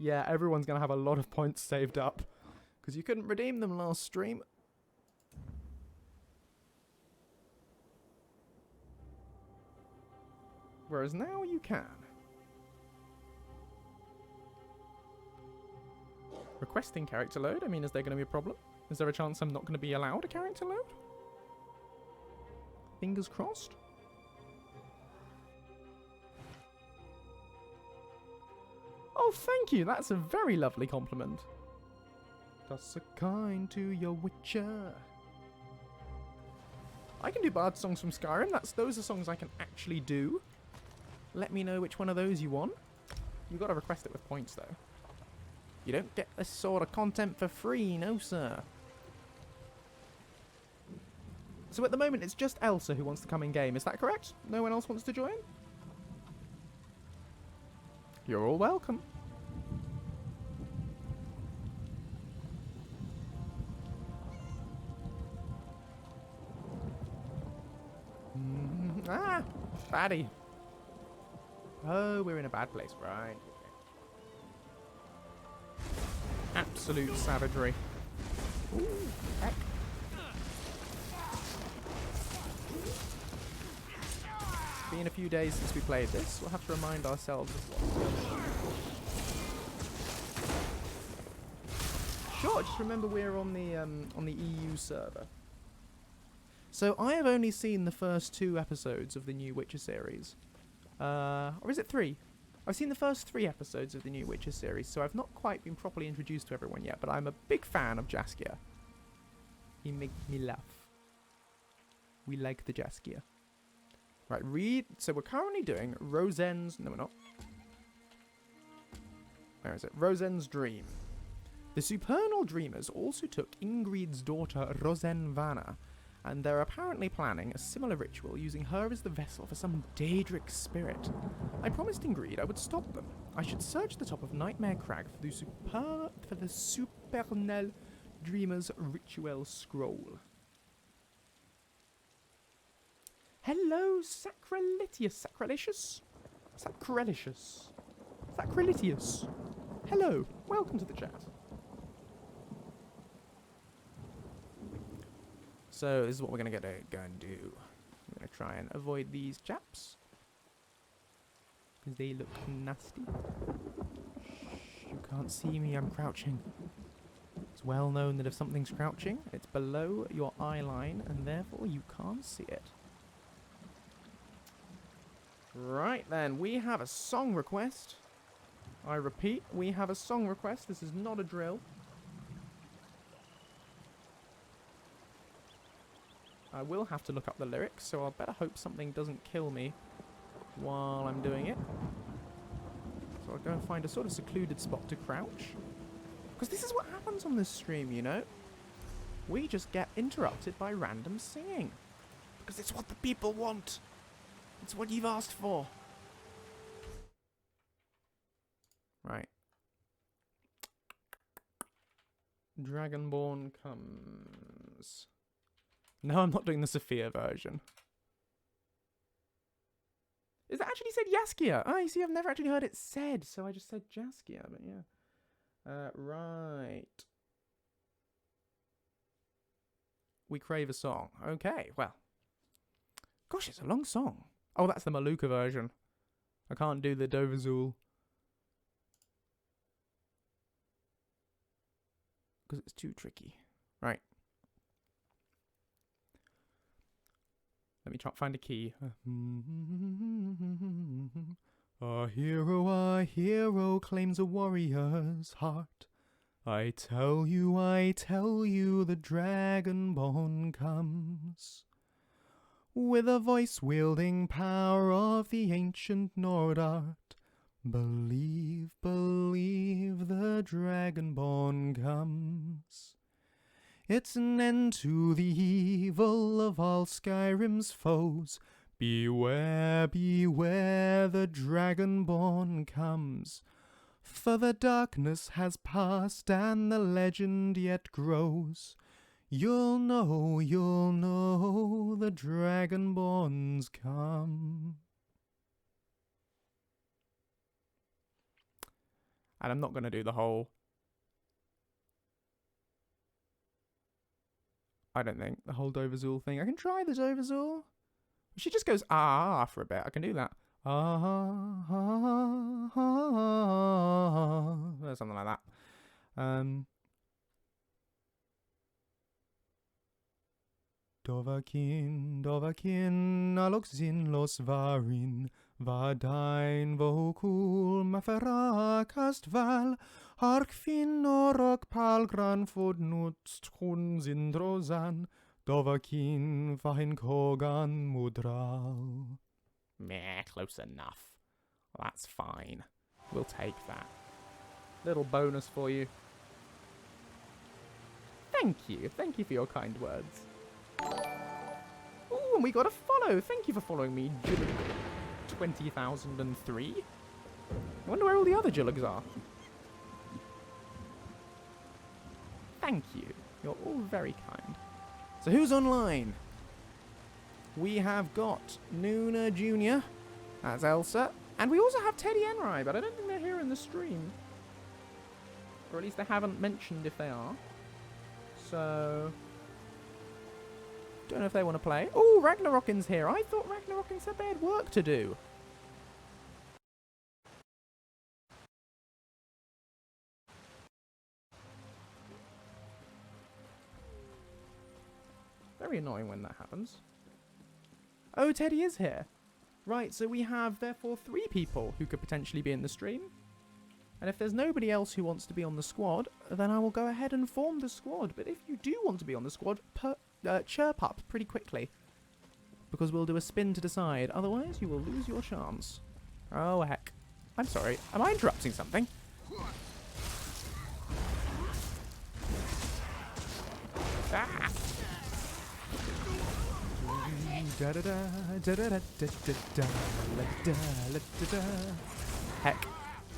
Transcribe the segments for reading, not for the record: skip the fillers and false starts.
Yeah, everyone's going to have a lot of points saved up. Because you couldn't redeem them last stream. Whereas now you can. Requesting character load? I mean, is there going to be a problem? Is there a chance I'm not going to be allowed a character load? Fingers crossed. Oh, thank you. That's a very lovely compliment. Thus a kind to your witcher. I can do bard songs from Skyrim. Those are songs I can actually do. Let me know which one of those you want. You've got to request it with points, though. You don't get this sort of content for free, no sir. So at the moment, it's just Elsa who wants to come in game. Is that correct? No one else wants to join? You're all welcome. Ah! Baddie. Oh, we're in a bad place. Right. Absolute savagery. Ooh, heck. It's been a few days since we played this. We'll have to remind ourselves of what. Sure, just remember we're on the EU server. So I have only seen the first 2 episodes of the new Witcher series. Or is it 3? I've seen the first 3 episodes of the new Witcher series, so I've not quite been properly introduced to everyone yet, but I'm a big fan of Jaskier. He makes me laugh. We like the Jaskier. Right, read. So we're currently doing Rosen's... No, we're not. Where is it? Rosen's Dream. The supernal dreamers also took Ingrid's daughter Rosenvana, and they're apparently planning a similar ritual using her as the vessel for some Daedric spirit. I promised Ingrid I would stop them. I should search the top of Nightmare Crag for the supernal dreamer's ritual scroll. Hello, Sacralitius. Sacralitius. Hello, welcome to the chat. So this is what we're going to go and do. I'm going to try and avoid these chaps. Because they look nasty. Shh, you can't see me, I'm crouching. It's well known that if something's crouching, it's below your eye line, and therefore you can't see it. Right then, we have a song request. I repeat, we have a song request. This is not a drill. I will have to look up the lyrics, so I'll better hope something doesn't kill me while I'm doing it. So I'll go and find a sort of secluded spot to crouch. Because this is what happens on this stream, you know? We just get interrupted by random singing. Because it's what the people want. It's what you've asked for. Right. Dragonborn comes... No, I'm not doing the Sophia version. Is that actually said Jaskier? Oh, you see, I've never actually heard it said, so I just said Jaskier, but yeah. Right. We crave a song. Okay, well. Gosh, it's a long song. Oh, that's the Maluka version. I can't do the Dovazul. Because it's too tricky. Right. Let me try find a key. A hero claims a warrior's heart. I tell you, the Dragonborn comes. With a voice-wielding power of the ancient Nord art. Believe, the Dragonborn comes. It's an end to the evil of all Skyrim's foes. Beware, the Dragonborn comes. For the darkness has passed and the legend yet grows. You'll know, the Dragonborn's come. And I'm not going to do the whole... I don't think. The whole Doverzool thing. I can try the Doverzool. She just goes, ah, for a bit. I can do that. Ah, ah, ah, ah. Something like that. Dovakin, Dovakin, aloxin los varin, Vadain vocul maferacast val, Harkfin orok palgran fod nutst hun zindrozan, Dovakin vahin kogan mudral. Meh, close enough. That's fine. We'll take that. Little bonus for you. Thank you. Thank you for your kind words. Ooh, and we got a follow. Thank you for following me, Julug 20,003. I wonder where all the other Julugs are. Thank you. You're all very kind. So who's online? We have got Nuna Jr. That's Elsa. And we also have Teddy Enrai, but I don't think they're here in the stream. Or at least they haven't mentioned if they are. So... don't know if they want to play. Oh, Ragnarokin's here. I thought Ragnarokin said they had work to do. Very annoying when that happens. Oh, Teddy is here. Right, so we have, therefore, 3 people who could potentially be in the stream. And if there's nobody else who wants to be on the squad, then I will go ahead and form the squad. But if you do want to be on the squad, chirp up pretty quickly. Because we'll do a spin to decide. Otherwise, you will lose your chance. Oh, heck. I'm sorry. Am I interrupting something? Ah! Heck.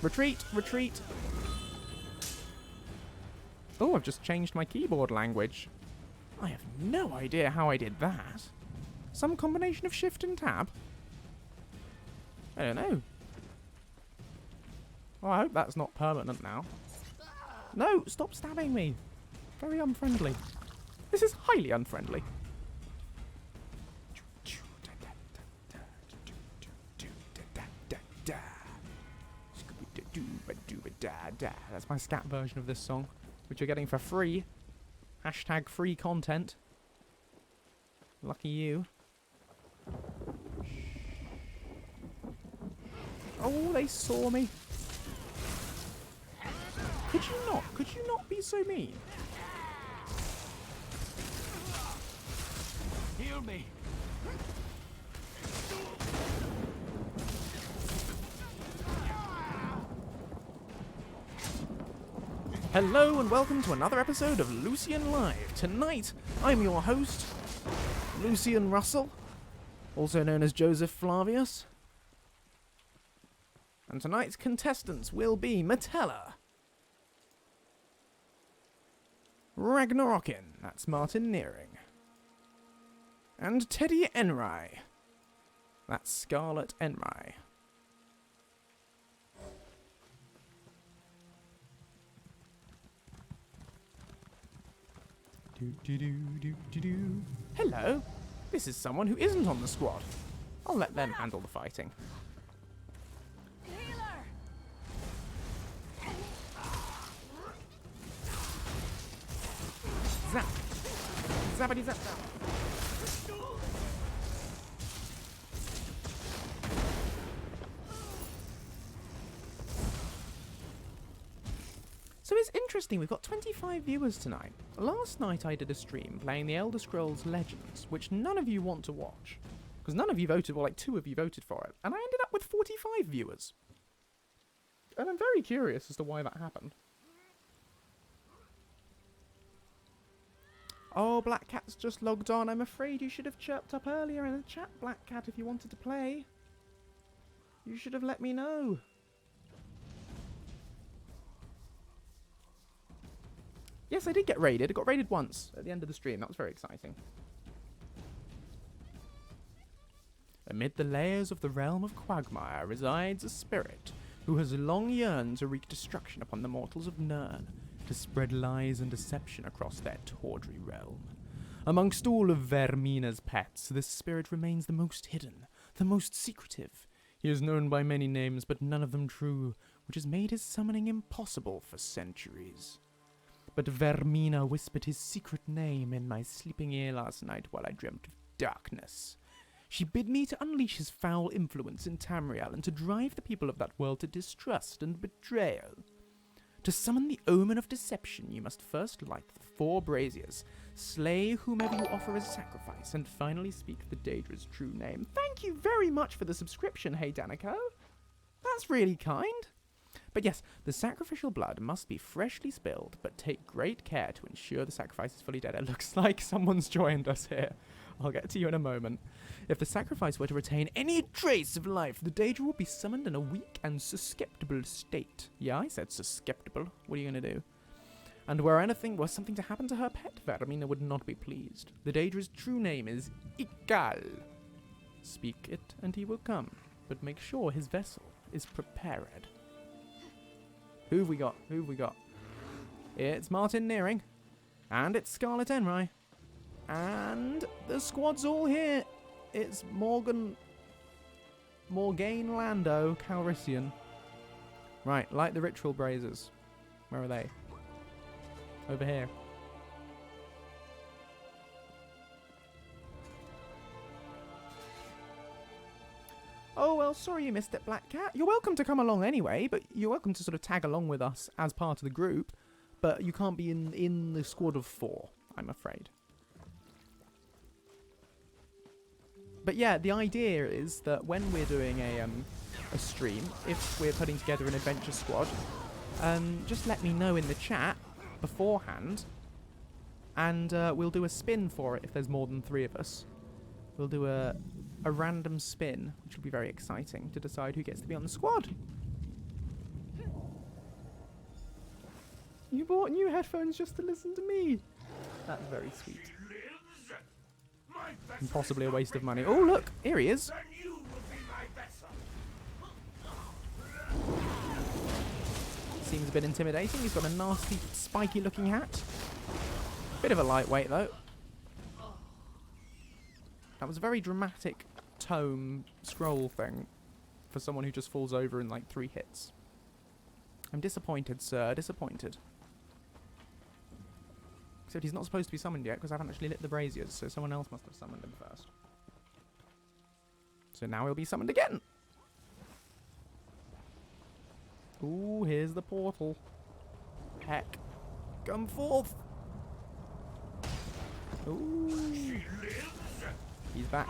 Retreat! Retreat! Oh, I've just changed my keyboard language. I have no idea how I did that. Some combination of shift and tab? I don't know. Well, I hope that's not permanent now. No! Stop stabbing me! Very unfriendly. This is highly unfriendly. That's my scat version of this song, which you're getting for free. Hashtag free content. Lucky you. Oh, they saw me. Could you not be so mean? Heal me. Hello and welcome to another episode of Lucien Live. Tonight, I'm your host, Lucien Russell, also known as Joseph Flavius. And tonight's contestants will be Metella, Ragnarokin, that's Martin Nearing, and Teddy Enrai, that's Scarlet Enrai. Hello, this is someone who isn't on the squad. I'll let them handle the fighting. Zap! Zappity zap zap! So it's interesting, we've got 25 viewers tonight. Last night I did a stream playing the Elder Scrolls Legends, which none of you want to watch. Because none of you voted, well, like 2 of you voted for it. And I ended up with 45 viewers. And I'm very curious as to why that happened. Oh, Black Cat's just logged on. I'm afraid you should have chirped up earlier in the chat, Black Cat, if you wanted to play. You should have let me know. Yes, I did get raided. I got raided once at the end of the stream. That was very exciting. Amid the layers of the realm of Quagmire resides a spirit who has long yearned to wreak destruction upon the mortals of Nirn, to spread lies and deception across their tawdry realm. Amongst all of Vermina's pets, this spirit remains the most hidden, the most secretive. He is known by many names, but none of them true, which has made his summoning impossible for centuries. But Vermina whispered his secret name in my sleeping ear last night while I dreamt of darkness. She bid me to unleash his foul influence in Tamriel and to drive the people of that world to distrust and betrayal. To summon the omen of deception, you must first light the 4 braziers, slay whomever you offer as sacrifice, and finally speak the Daedra's true name. Thank you very much for the subscription, hey Danico. That's really kind. But yes, the sacrificial blood must be freshly spilled, but take great care to ensure the sacrifice is fully dead. It looks like someone's joined us here. I'll get to you in a moment. If the sacrifice were to retain any trace of life, the Daedra will be summoned in a weak and susceptible state. Yeah, I said susceptible. What are you going to do? And were something to happen to her pet, Vermina would not be pleased. The Daedra's true name is Ikal. Speak it, and he will come, but make sure his vessel is prepared. Who have we got? Who have we got? It's Martin Nearing. And it's Scarlet Enrai. And the squad's all here. It's Morgaine Lando Calrissian. Right, light the ritual braziers. Where are they? Over here. Oh, well, sorry you missed it, Black Cat. You're welcome to come along anyway, but you're welcome to sort of tag along with us as part of the group. But you can't be in the squad of 4, I'm afraid. But yeah, the idea is that when we're doing a stream, if we're putting together an adventure squad, just let me know in the chat beforehand, and we'll do a spin for it if there's more than 3 of us. We'll do a random spin, which will be very exciting, to decide who gets to be on the squad. You bought new headphones just to listen to me. That's very sweet. And possibly a waste of money. Oh, look! Here he is. Seems a bit intimidating. He's got a nasty, spiky-looking hat. Bit of a lightweight, though. That was a very dramatic tome scroll thing for someone who just falls over in like 3 hits. I'm disappointed, sir. Disappointed. Except he's not supposed to be summoned yet because I haven't actually lit the braziers, so someone else must have summoned him first. So now he'll be summoned again. Ooh, here's the portal. Heck. Come forth. Ooh. He's back.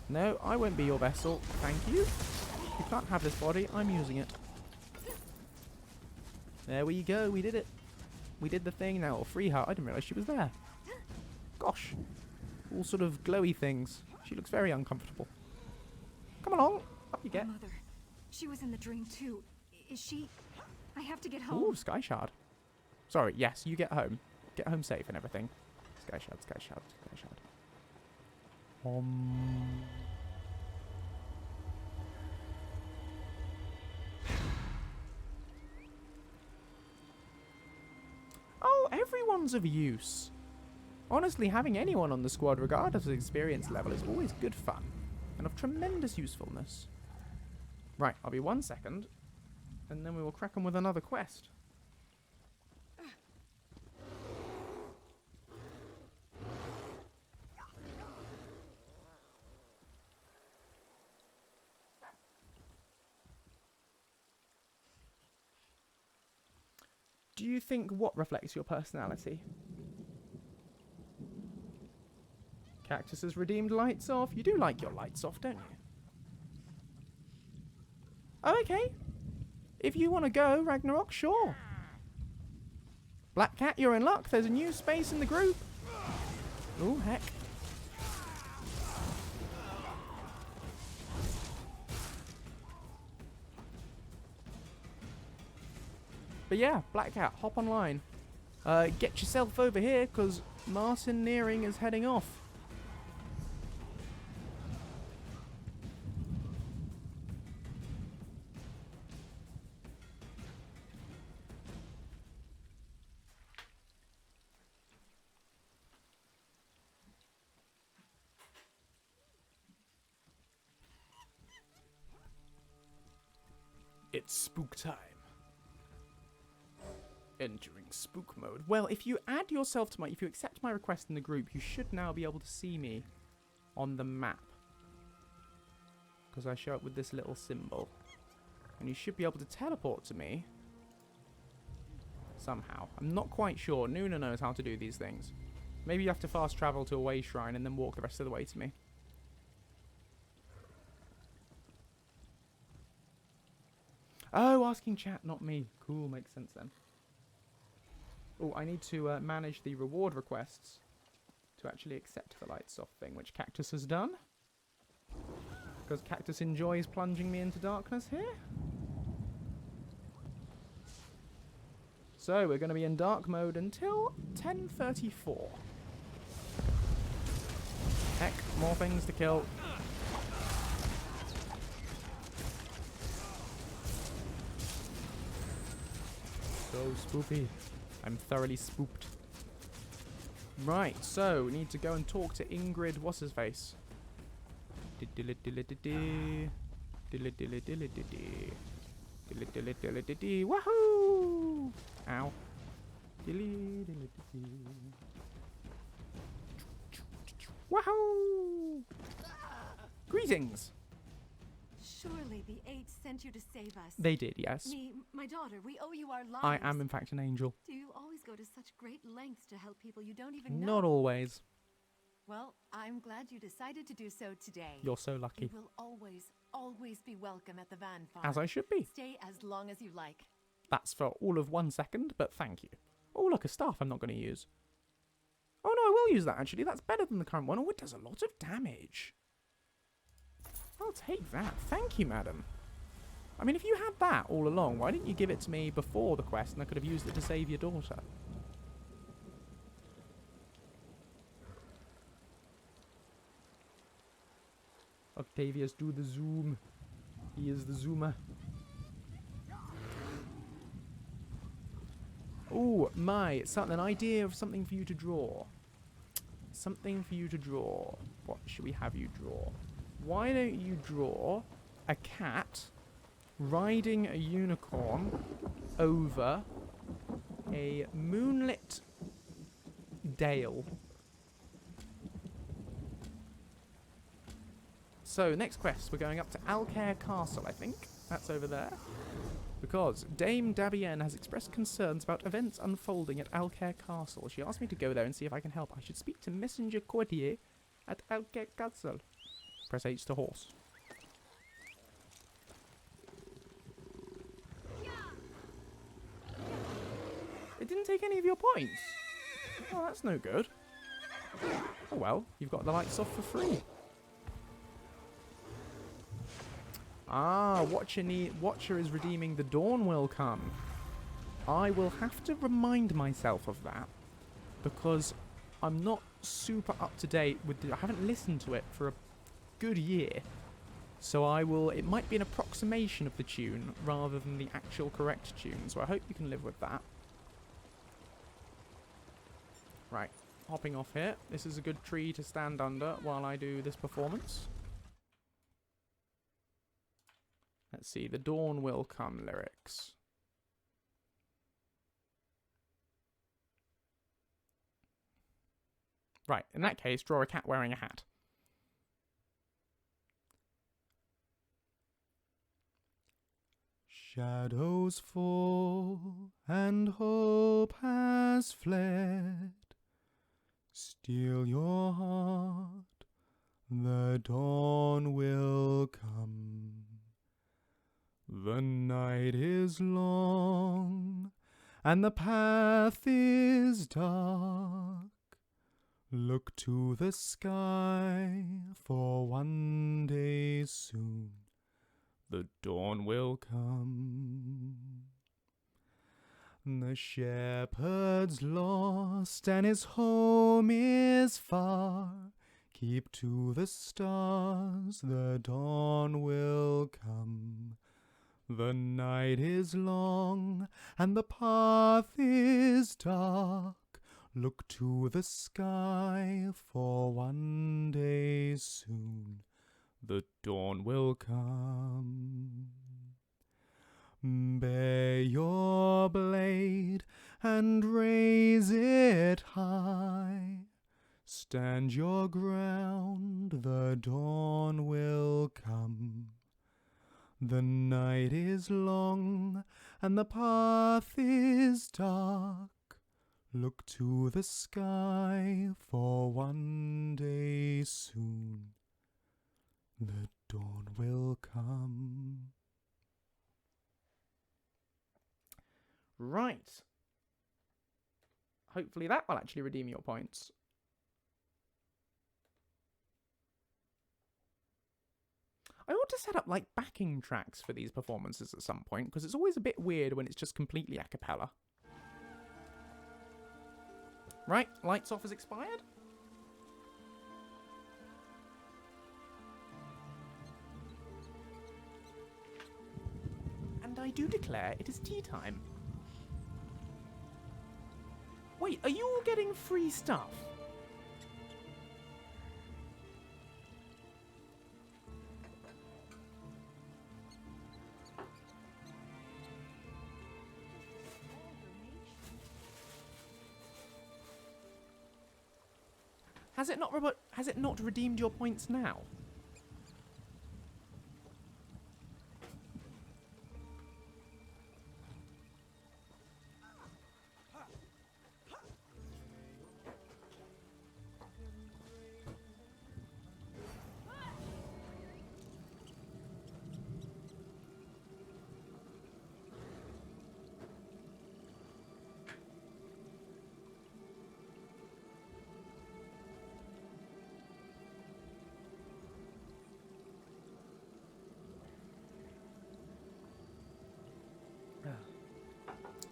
No, I won't be your vessel. Thank you. You can't have this body. I'm using it. There we go. We did it. We did the thing now. Free heart. I didn't realise she was there. Gosh. All sort of glowy things. She looks very uncomfortable. Come along. Up you get. Mother. She was in the dream too. Is she... I have to get home. Ooh, Sky Shard. Sorry. Yes, you get home. Get home safe and everything. Sky Shard, Sky Shard, Sky Shard. Oh, everyone's of use. Honestly, having anyone on the squad, regardless of experience level, is always good fun. And of tremendous usefulness. Right, I'll be 1 second. And then we will crack on with another quest. Do you think what reflects your personality? Cactus has redeemed lights off. You do like your lights off, don't you? Oh, okay. If you want to go, Ragnarok, sure. Black Cat, you're in luck. There's a new space in the group. Oh, heck. But yeah, Black Cat, hop online. Get yourself over here, because Martin Nearing is heading off. It's spook time. Entering spook mode. Well, if you add yourself to if you accept my request in the group, you should now be able to see me on the map. Because I show up with this little symbol. And you should be able to teleport to me. Somehow. I'm not quite sure. Nuna knows how to do these things. Maybe you have to fast travel to a way shrine and then walk the rest of the way to me. Oh, asking chat, not me. Cool, makes sense then. Oh, I need to manage the reward requests to actually accept the lights off thing, which Cactus has done. Because Cactus enjoys plunging me into darkness here. So, we're going to be in dark mode until 10:34. Heck, more things to kill. So spoopy. I'm thoroughly spooked. Right, so we need to go and talk to Ingrid. What's his face? Wahoo! Ow. Wahoo! Greetings. Surely the Eight sent you to save us. They did, yes. Me, my daughter, we owe you our lives. I am in fact an angel. Do you always go to such great lengths to help people you don't even know? Not always. Well, I'm glad you decided to do so today. You're so lucky. You will always be welcome at the Van Farm. As I should be. Stay as long as you like. That's for all of 1 second, but thank you. Oh, look, a staff I'm not going to use. Oh, no, I will use that, actually. That's better than the current one. Oh, it does a lot of damage. I'll take that. Thank you, madam. I mean, if you had that all along, why didn't you give it to me before the quest and I could have used it to save your daughter? Octavius, do the zoom. He is the zoomer. Oh, my. An idea of something for you to draw. Something for you to draw. What should we have you draw? Why don't you draw a cat riding a unicorn over a moonlit dale? So, next quest, we're going up to Alcaire Castle, I think. That's over there. Because Dame Dabienne has expressed concerns about events unfolding at Alcaire Castle. She asked me to go there and see if I can help. I should speak to Messenger Courtier at Alcaire Castle. Press H to horse. It didn't take any of your points. Oh, that's no good. Oh well, you've got the lights off for free. Ah, Watcher is redeeming the dawn will come. I will have to remind myself of that because I'm not super up to date with I haven't listened to it for a good year. So it might be an approximation of the tune rather than the actual correct tune. So I hope you can live with that. Right, hopping off here. This is a good tree to stand under while I do this performance. Let's see, the dawn will come lyrics. Right, in that case, draw a cat wearing a hat. Shadows fall and hope has fled. Steel your heart, the dawn will come. The night is long, and the path is dark. Look to the sky, for one day soon the dawn will come. The shepherd's lost, and his home is far. Keep to the stars, the dawn will come. The night is long, and the path is dark. Look to the sky, for one day soon the dawn will come. Bare your blade and raise it high. Stand your ground, the dawn will come. The night is long and the path is dark. Look to the sky, for one day soon the dawn will come. Right. Hopefully that will actually redeem your points. I ought to set up like backing tracks for these performances at some point, because it's always a bit weird when it's just completely a cappella. Right, lights off as expired. And I do declare it is tea time. Wait, are you all getting free stuff? Has it not redeemed your points now?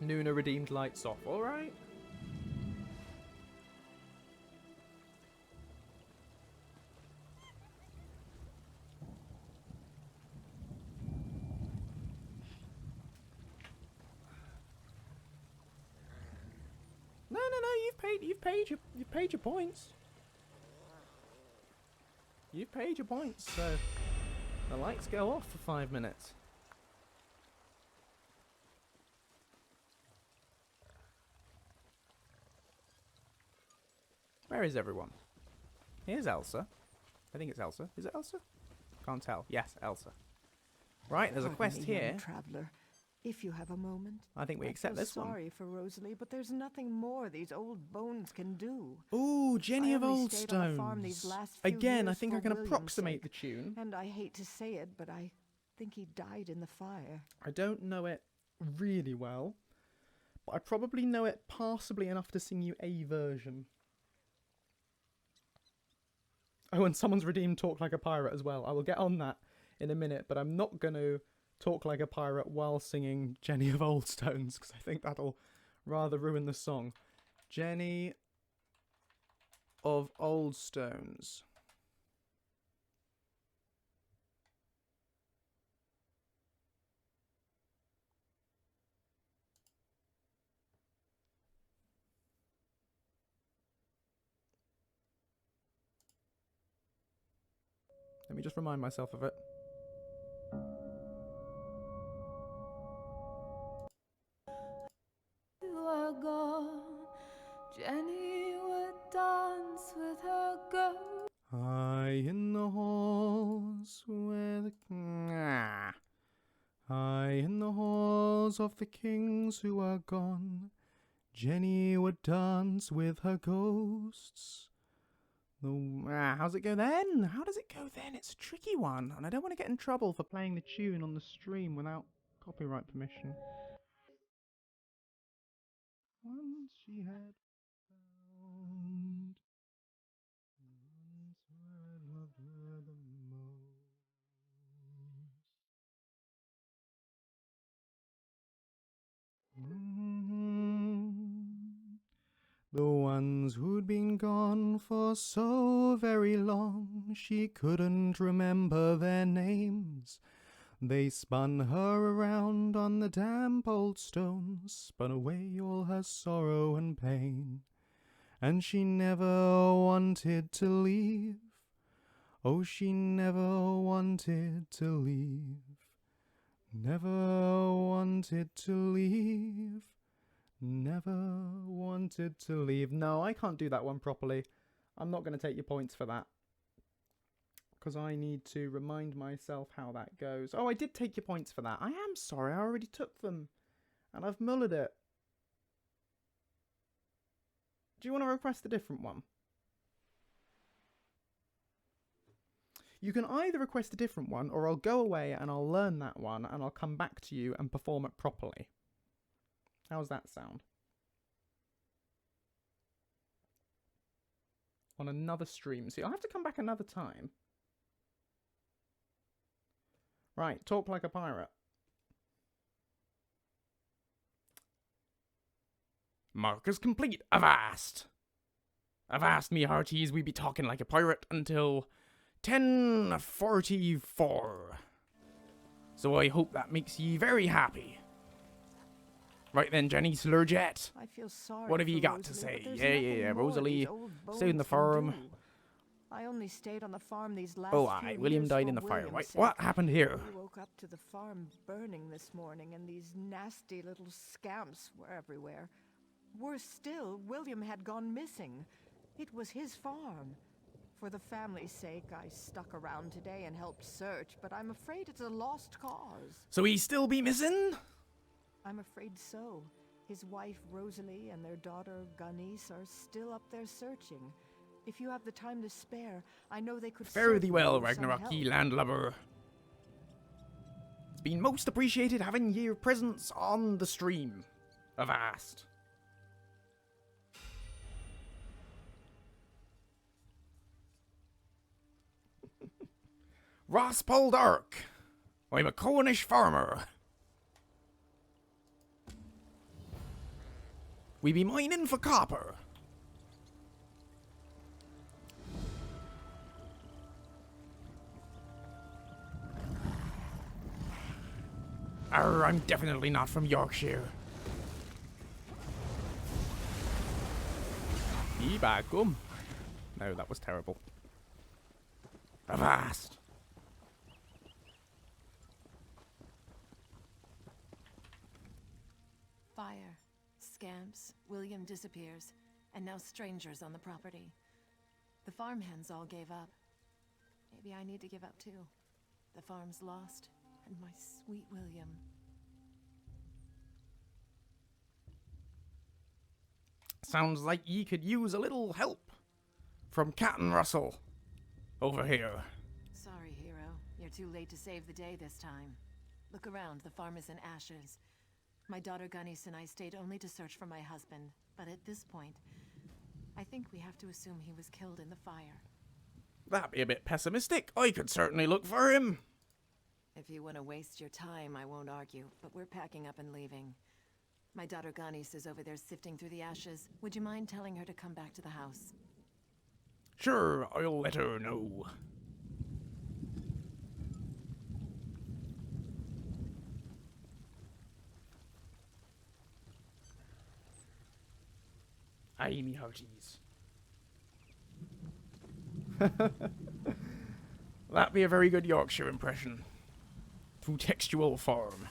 Nuna redeemed lights off, alright. No, you've paid your points. You've paid your points, so the lights go off for 5 minutes. Where is everyone? Here's Elsa. I think it's Elsa. Is it Elsa? Can't tell. Yes, Elsa. Right, there's a quest here. Traveler, if you have a moment. I think we accept this one. Sorry for Rosalie, but there's nothing more these old bones can do. Ooh, Jenny of Old Stones. Again, I think I can William's approximate sake. the tune. And I hate to say it, but I think he died in the fire. I don't know it really well, but I probably know it passably enough to sing you a version. Oh, and someone's redeemed Talk Like a Pirate as well. I will get on that in a minute, but I'm not going to talk like a pirate while singing Jenny of Old Stones, because I think that'll rather ruin the song. Jenny of Old Stones. Let me just remind myself of it. You are gone, Jenny would dance with her ghost. High in the halls where the high in the halls of the kings who are gone, Jenny would dance with her ghosts. How's it go then? How does it go then? It's a tricky one, and I don't want to get in trouble for playing the tune on the stream without copyright permission. Once she had found, once I loved her the most. The ones who'd been gone for so very long, she couldn't remember their names. They spun her around on the damp old stones, spun away all her sorrow and pain. And she never wanted to leave. Oh, she never wanted to leave. Never wanted to leave. Never wanted to leave. No, I can't do that one properly. I'm not going to take your points for that. Because I need to remind myself how that goes. Oh, I did take your points for that. I am sorry, I already took them. And I've mullered it. Do you want to request a different one? You can either request a different one, or I'll go away and I'll learn that one, and I'll come back to you and perform it properly. How's that sound? On another stream. See, I'll have to come back another time. Right, talk like a pirate. Mark is complete. Avast! Avast, me hearties, we be talking like a pirate until 10:44. So I hope that makes ye very happy. Right then, Jenny Slurjet. I feel sorry. What have for you got to Rosalie, say? but there's Yeah, nothing more Rosalie, these old stay in the bones can farm. do. I only stayed on the farm these last Oh, few aye, William years died for in the fire. William's Right, sake. what happened here? We woke up to the farm burning this morning, and these nasty little scamps were everywhere. Worse still, William had gone missing. It was his farm. For the family's sake, I stuck around today and helped search, but I'm afraid it's a lost cause. So he still be missing? I'm afraid so. His wife, Rosalie, and their daughter, Gunnice, are still up there searching. If you have the time to spare, I know they could Fare thee certainly well, use some Ragnarok, ye help. landlubber. It's been most appreciated having your presence on the stream. Avast. Ross Poldark. I'm a Cornish farmer. We be mining for copper. Arr, I'm definitely not from Yorkshire. Ibagum. No, that was terrible. Avast. Fire, scamps, William disappears, and now strangers on the property. The farmhands all gave up. Maybe I need to give up too. The farm's lost, and my sweet William. Sounds like ye could use a little help from Captain Russell over here. Sorry, hero. You're too late to save the day this time. Look around, the farm is in ashes. My daughter Gunnice and I stayed only to search for my husband, but at this point, I think we have to assume he was killed in the fire. That'd be a bit pessimistic. I could certainly look for him. If you want to waste your time, I won't argue, but we're packing up and leaving. My daughter Gunnice is over there sifting through the ashes. Would you mind telling her to come back to the house? Sure, I'll let her know. Aye, me hearties. That'd be a very good Yorkshire impression. Through textual form.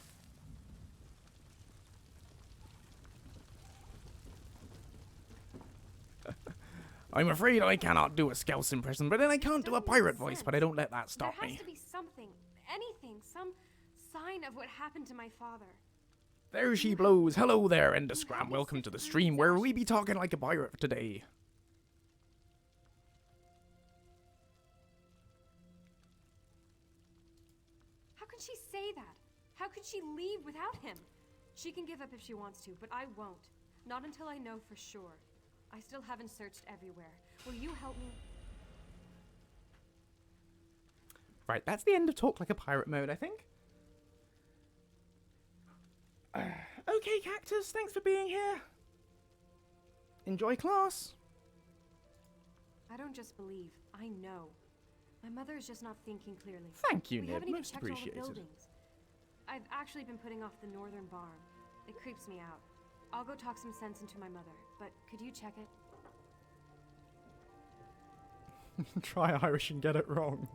I'm afraid I cannot do a Scouse impression, but then I can't do a pirate voice, but I don't let that stop There has me. to be something, anything, some sign of what happened to my father. There she blows. Hello there, Endoscram. Welcome to the stream where we be talking like a pirate today. How could she say that? How could she leave without him? She can give up if she wants to, but I won't. Not until I know for sure. I still haven't searched everywhere. Will you help me? Right, that's the end of Talk Like a Pirate mode, I think. Okay, Cactus, thanks for being here. Enjoy class. I don't just believe, I know. My mother is just not thinking clearly. Thank you, We Nib. haven't even Most checked all the appreciated. buildings. I've actually been putting off the northern barn. It creeps me out. I'll go talk some sense into my mother, but could you check it? Try Irish and get it wrong.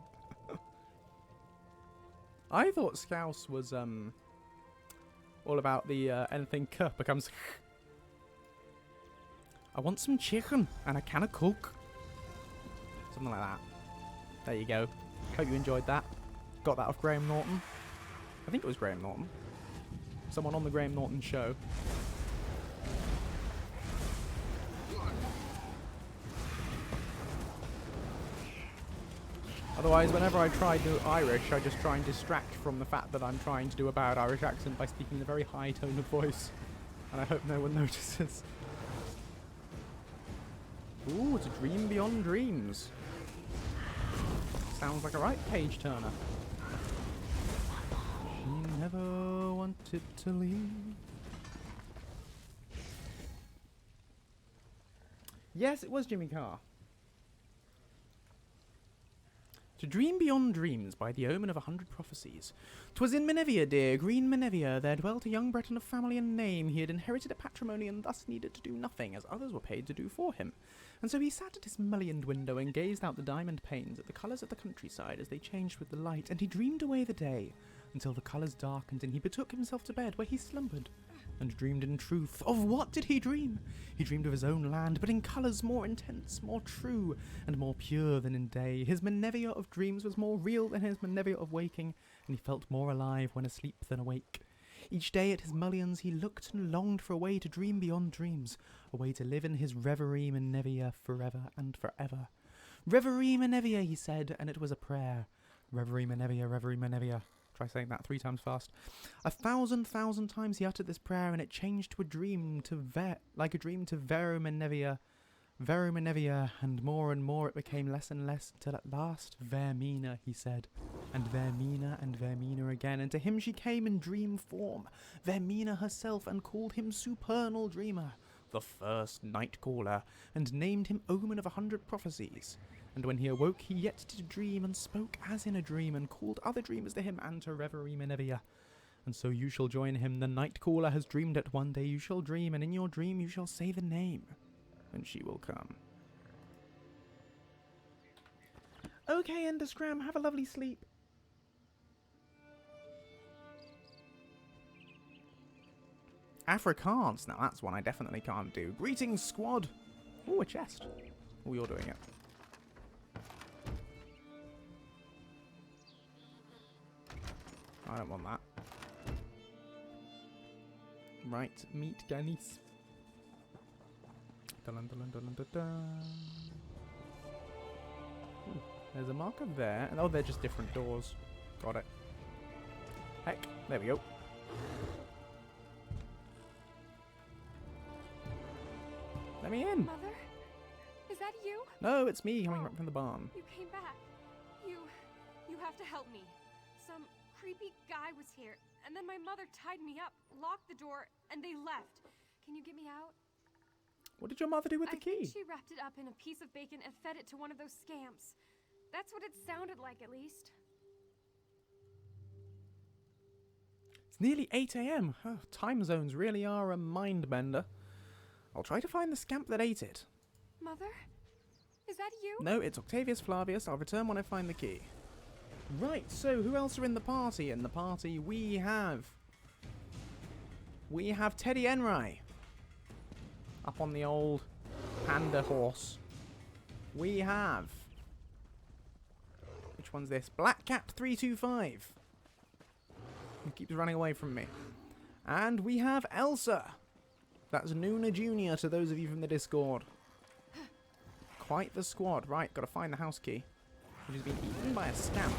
I thought Scouse was all about the anything k becomes. I want some chicken and a can of Coke. Something like that. There you go. Hope you enjoyed that. Got that off Graham Norton. I think it was Graham Norton. Someone on the Graham Norton show. Otherwise, whenever I try to do Irish, I just try and distract from the fact that I'm trying to do a bad Irish accent by speaking in a very high tone of voice. And I hope no one notices. Ooh, it's a dream beyond dreams. Sounds like a right page turner. She never wanted to leave. Yes, it was Jimmy Carr. To dream beyond dreams by the omen of 100 prophecies. 'Twas in Menevia, dear, green Menevia, there dwelt a young Breton of family and name. He had inherited a patrimony and thus needed to do nothing, as others were paid to do for him. And so he sat at his mullioned window and gazed out the diamond panes at the colours of the countryside as they changed with the light, and he dreamed away the day, until the colours darkened, and he betook himself to bed, where he slumbered, and dreamed in truth. Of what did he dream? He dreamed of his own land, but in colours more intense, more true, and more pure than in day. His Menevia of dreams was more real than his Menevia of waking, and he felt more alive when asleep than awake. Each day at his mullions he looked and longed for a way to dream beyond dreams, a way to live in his reverie Menevia forever and forever. Reverie Menevia, he said, and it was a prayer. Reverie Menevia, Reverie Menevia. Try saying that 3 times fast. 1,000 times he uttered this prayer, and it changed to a dream, like a dream to Veru Menevia, and more it became less and less, until at last, Vermina, he said, and Vermina again, and to him she came in dream form, Vermina herself, and called him supernal dreamer, the first night caller, and named him omen of 100 prophecies. And when he awoke, he yet did dream, and spoke as in a dream, and called other dreamers to him, and to Reverie Menevia. And so you shall join him. The night caller has dreamed it. One day you shall dream, and in your dream you shall say the name, and she will come. Okay, Enderscram, have a lovely sleep. Afrikaans. Now that's one I definitely can't do. Greetings, squad. Ooh, a chest. Oh, you're doing it. I don't want that. Right, meet Ganis. Dun, dun, dun, dun, dun. Ooh, there's a marker there. And oh, they're just different doors. Got it. Heck, there we go. Let me in. Mother? Is that you? No, it's me coming back from the barn. You came back. You have to help me. Some creepy guy was here, and then my mother tied me up, locked the door, and they left. Can you get me out? What did your mother do with the I key? think she wrapped it up in a piece of bacon and fed it to one of those scamps. That's what it sounded like, at least. It's nearly 8 a.m. Oh, time zones really are a mind bender. I'll try to find the scamp that ate it. Mother? Is that you? No, it's Octavius Flavius. I'll return when I find the key. Right, so who else are in the party? In the party we have Teddy Enrai. Up on the old panda horse. We have... Which one's this? Black Cat 325. He keeps running away from me. And we have Elsa. That's Nuna Jr. to those of you from the Discord. Quite the squad. Right, gotta find the house key. Which has been eaten by a scamp.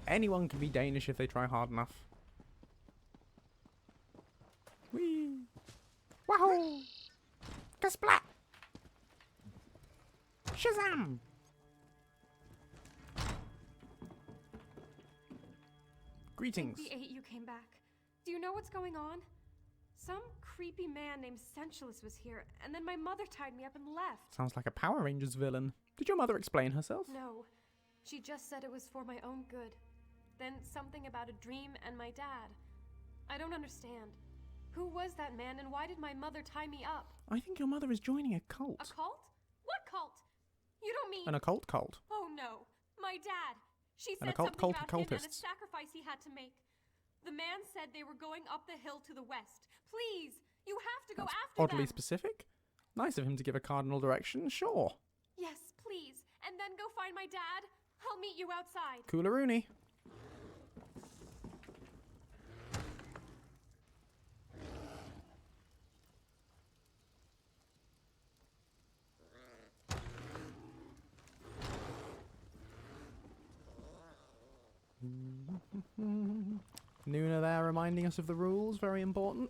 Anyone can be Danish if they try hard enough. Whee! Wahoo! Kasplat! Shazam! Greetings. The 8 you came back. Do you know what's going on? Some creepy man named Sensualist was here, and then my mother tied me up and left. Sounds like a Power Rangers villain. Did your mother explain herself? No. She just said it was for my own good. Then something about a dream and my dad. I don't understand. Who was that man, and why did my mother tie me up? I think your mother is joining a A cult. cult? What cult? You don't mean... An occult cult. Oh no, my dad. She said occult something cult of about him and a cultists. sacrifice he had to make. The man said they were going up the hill to the west. Please, you have to go That's after oddly them. specific. Nice of him to give a cardinal direction, sure. Yes, please. And then go find my dad. I'll meet you outside. Coolaroonie. Nuna there reminding us of the rules, very important.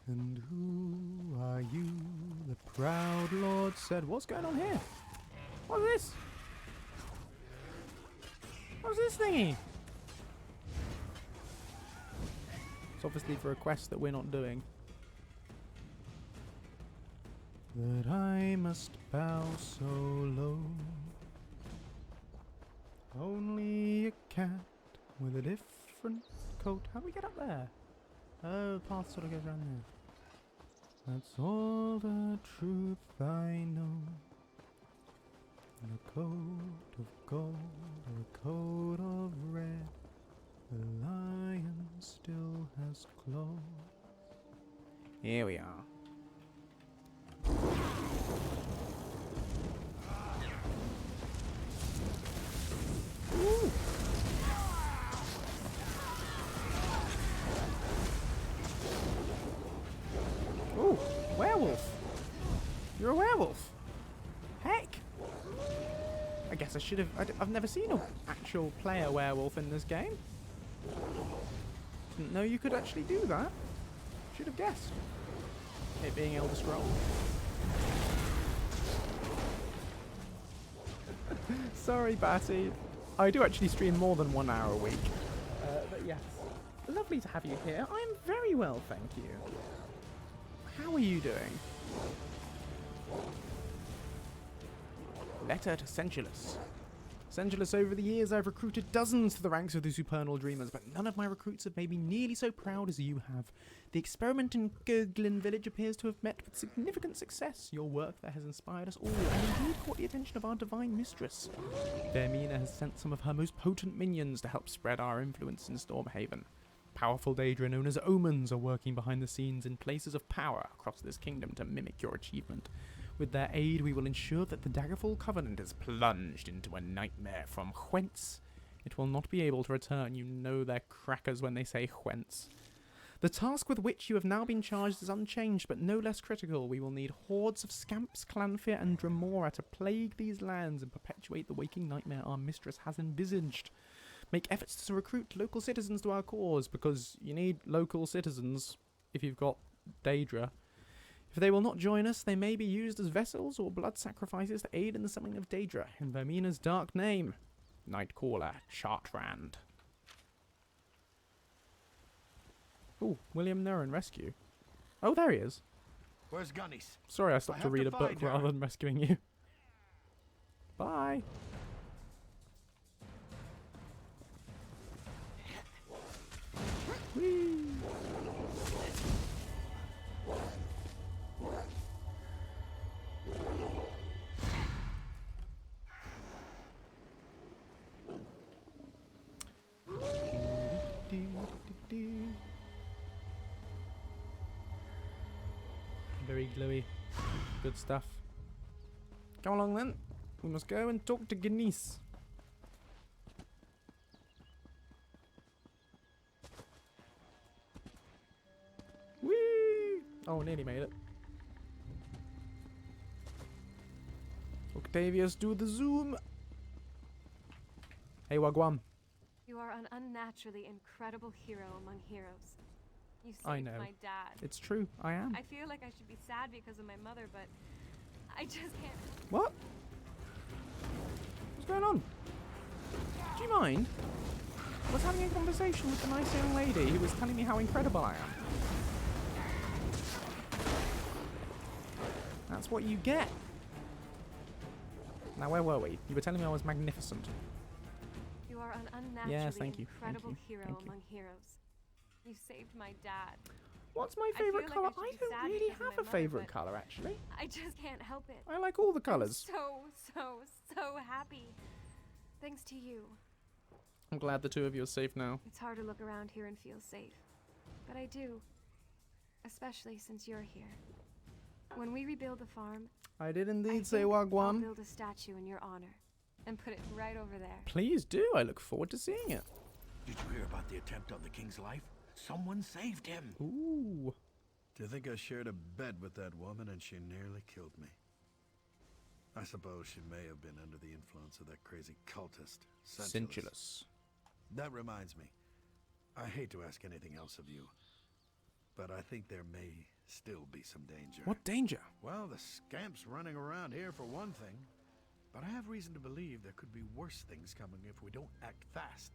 And who are you? The proud lord said. What's going on here? What's this? What's this thingy? It's obviously for a quest that we're not doing. That I must bow so low. Only a cat with a different coat. How do we get up there? Oh, the path sort of goes around there. That's all the truth I know. In a coat of gold or a coat of red, the lion still has claws. Here we are. Ooh. Ooh, werewolf. You're a werewolf. Heck. I guess I should have... I've never seen an actual player werewolf in this game. Didn't know you could actually do that. Should have guessed. It being Elder Scrolls. Sorry, Batty. I do actually stream more than 1 hour a week. But yes, lovely to have you here. I'm very well, thank you. How are you doing? Letter to Sentulus. Sentulus, over the years I've recruited dozens to the ranks of the Supernal Dreamers, but none of my recruits have made me nearly so proud as you have. The experiment in Gurglin Village appears to have met with significant success. Your work there has inspired us all, and indeed caught the attention of our divine mistress. Vermina has sent some of her most potent minions to help spread our influence in Stormhaven. Powerful Daedra known as Omens are working behind the scenes in places of power across this kingdom to mimic your achievement. With their aid, we will ensure that the Daggerfall Covenant is plunged into a nightmare from whence it will not be able to return. You know they're crackers when they say whence. The task with which you have now been charged is unchanged, but no less critical. We will need hordes of Scamps, Clanfear, and Dremora to plague these lands and perpetuate the waking nightmare our mistress has envisaged. Make efforts to recruit local citizens to our cause, because you need local citizens if you've got Daedra. If they will not join us, they may be used as vessels or blood sacrifices to aid in the summoning of Daedra in Vermina's dark name. Nightcaller Chartrand. Ooh, William Nerran rescue. Oh, there he is. Where's Gunny's? Sorry, I stopped to read a book rather than rescuing you. Bye. Whee! Very glowy. Good stuff. Come along then. We must go and talk to Genice. Whee! Oh, nearly made it. Octavius, do the zoom. Hey, Wagwan. You are an unnaturally incredible hero among heroes. You I saved know. my dad. It's true, I am. I feel like I should be sad because of my mother, but I just can't. What? What's going on? Do you mind? I was having a conversation with the nice young lady who was telling me how incredible I am. That's what you get. Now, where were we? You were telling me I was magnificent. You You are an unnaturally Yes, thank you. incredible Thank you. hero Thank you. among heroes. You saved my dad. What's my I feel favourite like colour? I should I be don't sad really because of have my a mother, favourite but- colour, actually. I just can't help it. I like all the colours. So happy. Thanks to you. I'm glad the two of you are safe now. It's hard to look around here and feel safe. But I do. Especially since you're here. When we rebuild the farm, I did I indeed say think I'll Wagwan. build a statue in your honor and put it right over there. Please do. I look forward to seeing it. Did you hear about the attempt on the king's life? Someone saved him. Ooh. Do you think I shared a bed with that woman and she nearly killed me? I suppose she may have been under the influence of that crazy cultist, Scintillus. That reminds me. I hate to ask anything else of you, but I think there may still be some danger. What danger? Well, the scamps running around here for one thing, but I have reason to believe there could be worse things coming if we don't act fast.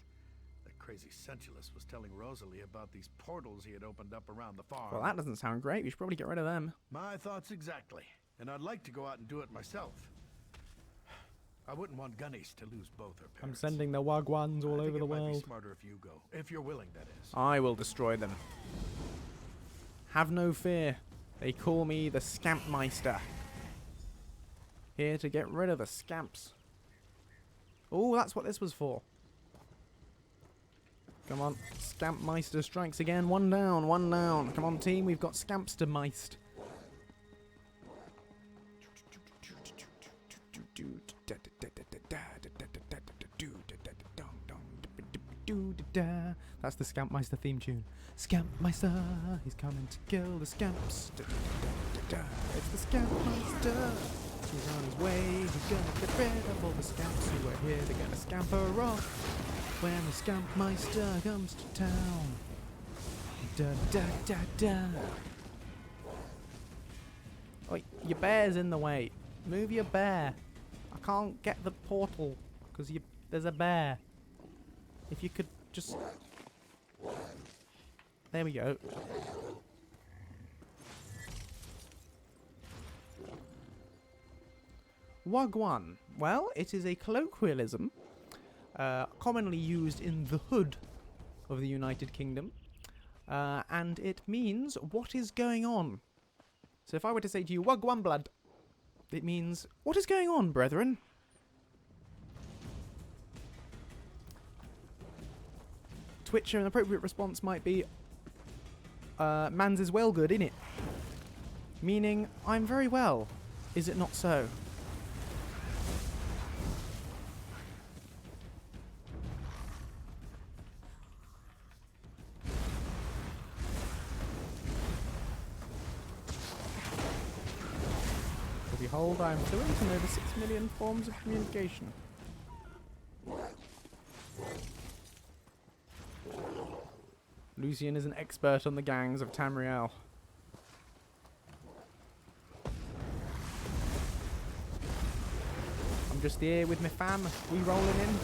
That crazy Scintillus was telling Rosalie about these portals he had opened up around the farm. Well, that doesn't sound great. We should probably get rid of them. My thoughts exactly, and I'd like to go out and do it myself. I wouldn't want Gunnies to lose both her I'm parents. sending the Wagwans all I think over the it might be world. smarter if you go, if you're willing, that is. I will destroy them. Have no fear. They call me the Scampmeister. Here to get rid of the scamps. Oh, that's what this was for. Come on. Scampmeister strikes again. One down, one down. Come on, team. We've got Scampstermeist. That's the Scampmeister theme tune. Scampmeister, he's coming to kill the scamps. It's the Scampmeister. He's on his way. He's gonna get rid of all the scamps who are here. They're gonna scamper off when the Scampmeister comes to town. Da da da da. Oi, your bear's in the way. Move your bear. I can't get the portal because there's a bear. If you could just... There we go. Wagwan. Well, it is a colloquialism commonly used in the hood of the United Kingdom. And it means, what is going on? So if I were to say to you, Wagwan blood, it means, what is going on, brethren? To which an appropriate response might be, man's is well good, innit? Meaning, I'm very well. Is it not so? Behold, I am fluent in over 6 million forms of communication. Lucien is an expert on the gangs of Tamriel. I'm just here with my fam, we rolling in.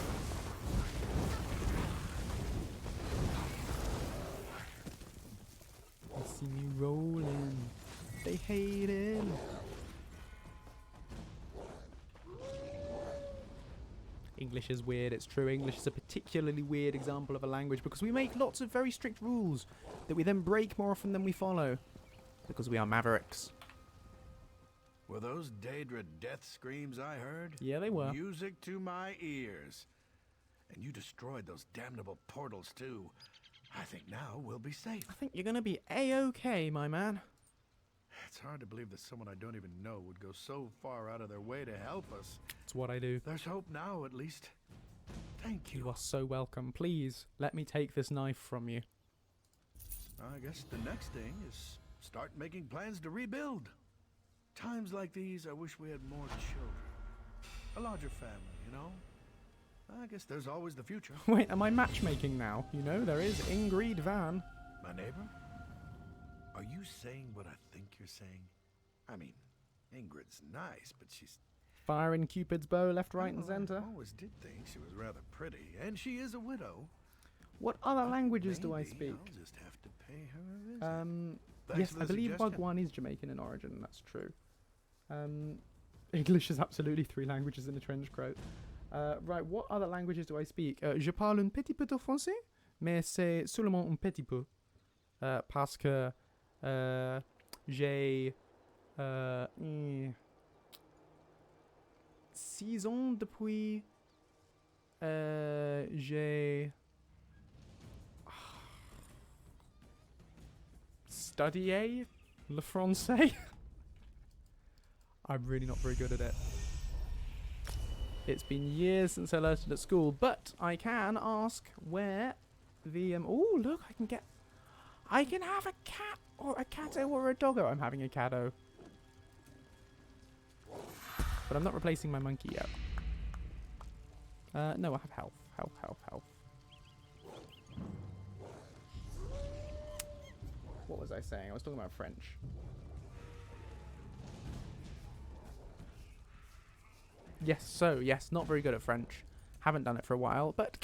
They see me rolling, they hate it. English is weird, it's true. English is a particularly weird example of a language because we make lots of very strict rules that we then break more often than we follow because we are mavericks. Were those Daedra death screams I heard? Yeah, they were. Music to my ears. And you destroyed those damnable portals too. I think now we'll be safe. I think you're going to be A-OK, my man. It's hard to believe that someone I don't even know would go so far out of their way to help us. It's what I do. There's hope now, at least. Thank you. You are so welcome. Please, let me take this knife from you. I guess the next thing is start making plans to rebuild. Times like these, I wish we had more children. A larger family, you know? I guess there's always the future. Wait, am I matchmaking now? You know, there is Ingrid Van. My neighbor? Are you saying what I think you're saying? I mean, Ingrid's nice, but she's... Firing Cupid's bow left, right, and I centre. always did think she was rather pretty, and she is a widow. What other languages do I Maybe speak? I'll just have to pay her a visit. Thanks Yes, for the I believe suggestion. Wagwan is Jamaican in origin, that's true. English is absolutely 3 languages in a trench coat. Right, what other languages do I speak? Je parle un petit peu de français, mais c'est seulement un petit peu. Parce que j'ai 6 ans depuis j'ai studié le français. I'm really not very good at it. It's been years since I learned it at school, but I can ask where the oh look, I can have a cat or a catto or a doggo. I'm having a catto. But I'm not replacing my monkey yet. No, I have health. Health. What was I saying? I was talking about French. Yes, not very good at French. Haven't done it for a while, but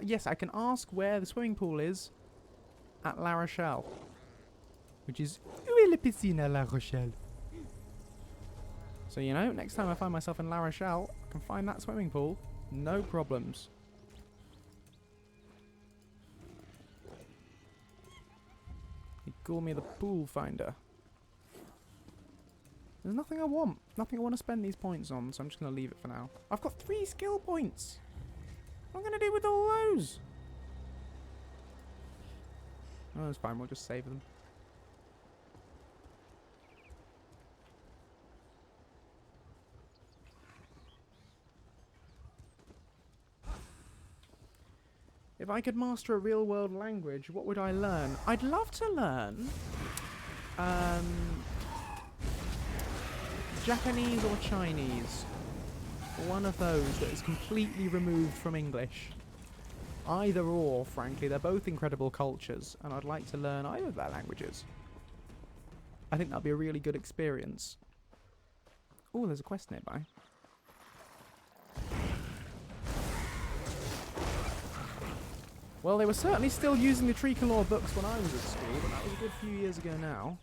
yes, I can ask where the swimming pool is at La Rochelle. Which is, où est la piscine à La Rochelle? So, you know, next time I find myself in La Rochelle, I can find that swimming pool. No problems. They call me the pool finder. There's nothing I want. Nothing I want to spend these points on, so I'm just going to leave it for now. I've got 3 skill points. What am I going to do with all those? Oh, that's fine. We'll just save them. If I could master a real-world language, what would I learn? I'd love to learn Japanese or Chinese. One of those that is completely removed from English. Either or, frankly. They're both incredible cultures, and I'd like to learn either of their languages. I think that'd be a really good experience. Oh, there's a quest nearby. Well, they were certainly still using the Tricolor books when I was at school, but that was a good few years ago now.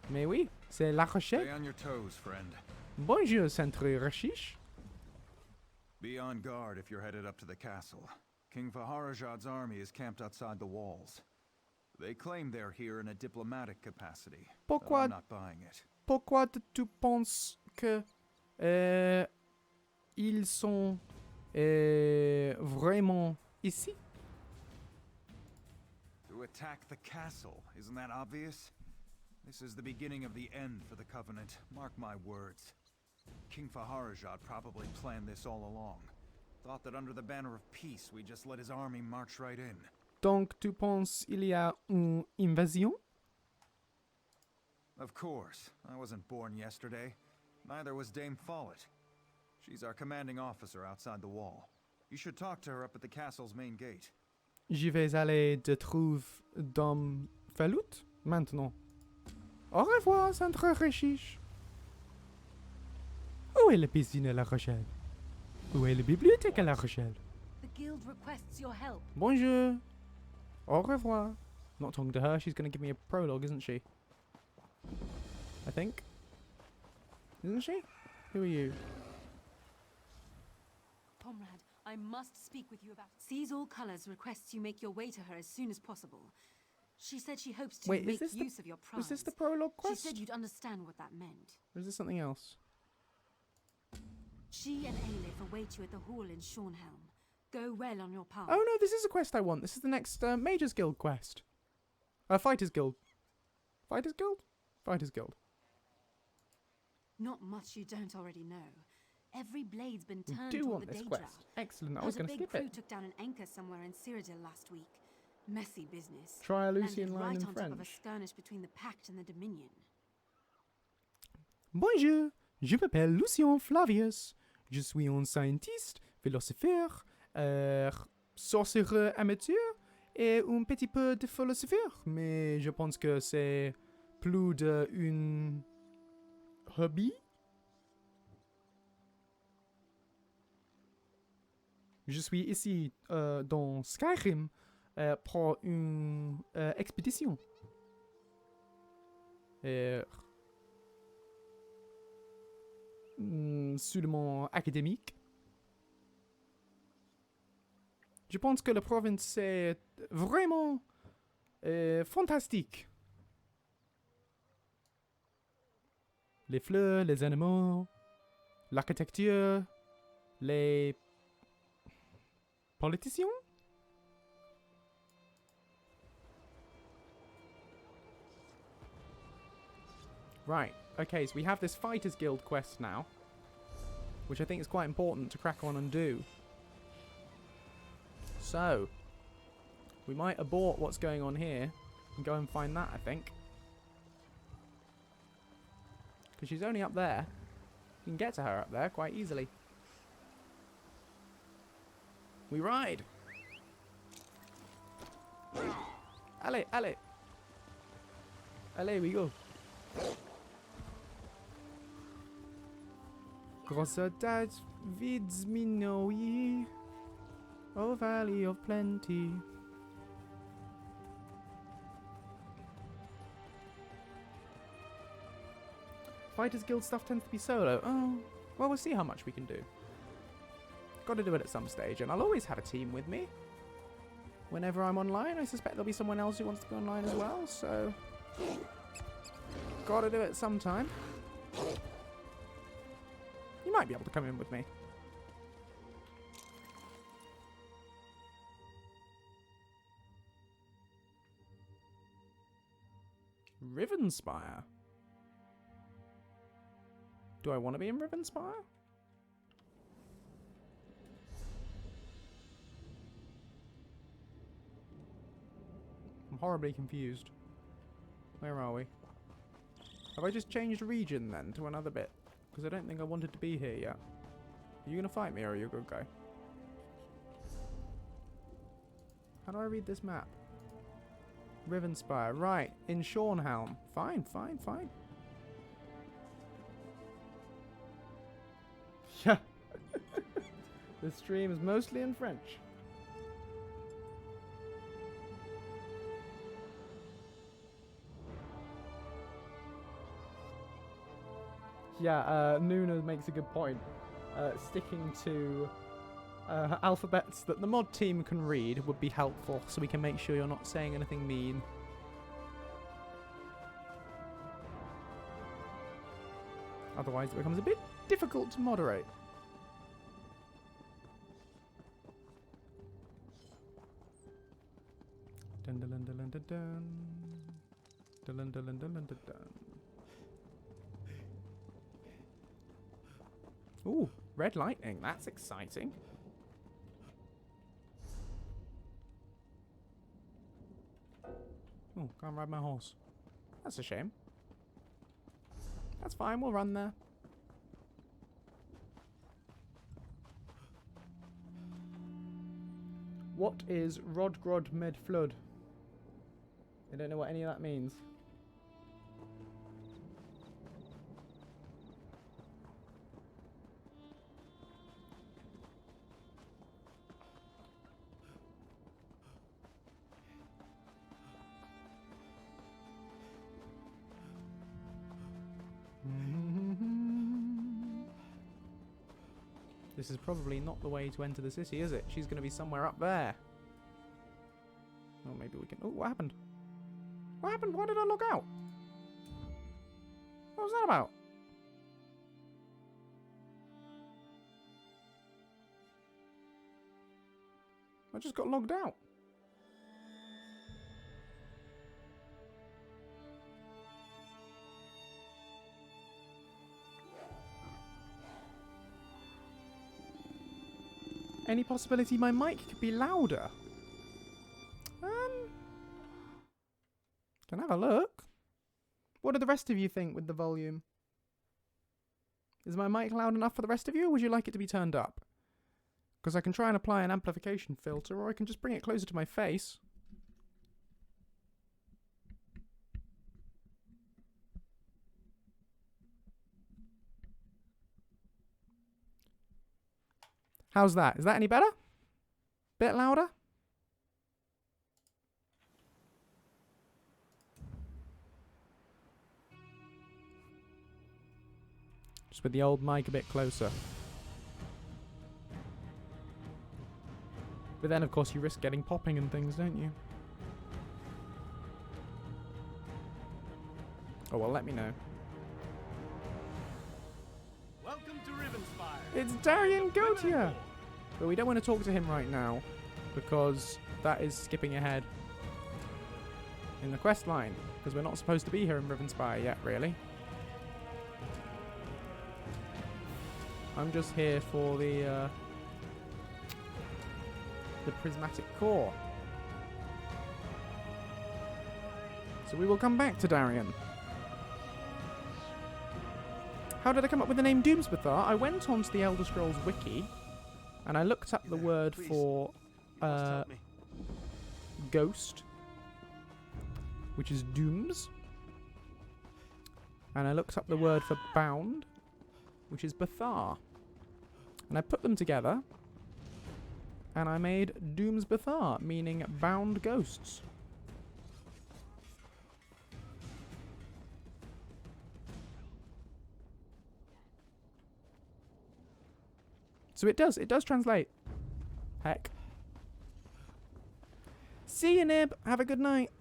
Mais oui, c'est La Rochelle. Stay on your toes, friend. Bonjour, Centre Rachiche. Be on guard if you're headed up to the castle. King Faharajad's army is camped outside the walls. They claim they're here in a diplomatic capacity. Pourquoi, I'm not buying it. Pourquoi tu penses que ils sont vraiment ici? To attack the castle, isn't that obvious? This is the beginning of the end for the Covenant, mark my words. King Faharajad probably planned this all along. Thought that under the banner of peace, we just let his army march right in. Donc tu penses il y a une invasion? Of course. I wasn't born yesterday. Neither was Dame Follett. She's our commanding officer outside the wall. You should talk to her up at the castle's main gate. Je vais aller te trouver Dame Follett maintenant. Au revoir, Centre Rachiche. Où est la piscine à La Rochelle? Où est la bibliothèque à La Rochelle? The guild requests your help. Bonjour. Au revoir. Not talking to her, she's going to give me a prologue, isn't she? I think. Isn't she? Who are you? Comrade, I must speak with you about... Sees All Colors requests you make your way to her as soon as possible. She said she hopes to Wait, make use of your prize. Was this the prologue quest? She said you'd understand what that meant. Or is this something else? She and Aelif await you at the hall in Shornhelm. Go well on your path. Oh no, this is a quest I want. This is the next Mages Guild quest. Fighters Guild. Fighters Guild? Fighters Guild. Not much you don't already know. Every blade's been I turned do toward want the this Daedra. quest. Excellent, I was going to skip A big it. crew took down an anchor somewhere in Cyrodiil last week. Messy business. Try a Lucien Landed line right in on top of a French. skirmish between the Pact and the Dominion. Bonjour, je m'appelle Lucien Flavius. Je suis un scientiste, philosopheur, sorcereur amateur et un petit peu de philosopheur. Mais je pense que c'est plus d'un hobby. Je suis ici dans Skyrim pour une expédition. sûrement académique. Je pense que la province est vraiment fantastique. Les fleurs, les animaux, l'architecture, les politiciens. Right, okay, so we have this Fighters Guild quest now, which I think is quite important to crack on and do. So, we might abort what's going on here and go and find that, I think. Because she's only up there. You can get to her up there quite easily. We ride! Allez, allez! Allez, we go! Großstadt Widzminowi, oh valley of plenty. Fighters Guild stuff tends to be solo. Oh, well, we'll see how much we can do. Got to do it at some stage, and I'll always have a team with me. Whenever I'm online, I suspect there'll be someone else who wants to be online as well, so... Got to do it sometime. You might be able to come in with me. Rivenspire. Do I want to be in Rivenspire? I'm horribly confused. Where are we? Have I just changed region then to another bit? Because I don't think I wanted to be here yet. Are you going to fight me or are you a good guy? How do I read this map? Rivenspire. Right. In Shornhelm. Fine, fine, fine. Yeah. The stream is mostly in French. Yeah, Nuna makes a good point. Sticking to alphabets that the mod team can read would be helpful, so we can make sure you're not saying anything mean. Otherwise it becomes a bit difficult to moderate. Dun dun dun dun dun dun. Dun dun dun dun dun dun dun. Ooh, red lightning. That's exciting. Oh, can't ride my horse. That's a shame. That's fine, we'll run there. What is Rodgrod Med Flood? I don't know what any of that means. This is probably not the way to enter the city, is it? She's going to be somewhere up there. Oh, maybe we can... Oh, what happened? What happened? Why did I log out? What was that about? I just got logged out. Any possibility my mic could be louder? Can I have a look? What do the rest of you think with the volume? Is my mic loud enough for the rest of you, or would you like it to be turned up? Because I can try and apply an amplification filter, or I can just bring it closer to my face. How's that? Is that any better? Bit louder? Just with the old mic a bit closer. But then, of course, you risk getting popping and things, don't you? Oh, well, let me know. Welcome to Rivenspire. It's Darian Gautier! But we don't want to talk to him right now, because that is skipping ahead in the quest line, because we're not supposed to be here in Rivenspire yet, really. I'm just here for the prismatic core. So we will come back to Darian. How did I come up with the name Doomsbethar? I went onto the Elder Scrolls wiki and I looked up the word for ghost, which is dooms. And I looked up the word for bound, which is Bethar. And I put them together and I made Doomsbethar, meaning bound ghosts. So it does translate. Heck. See you, Nib. Have a good night.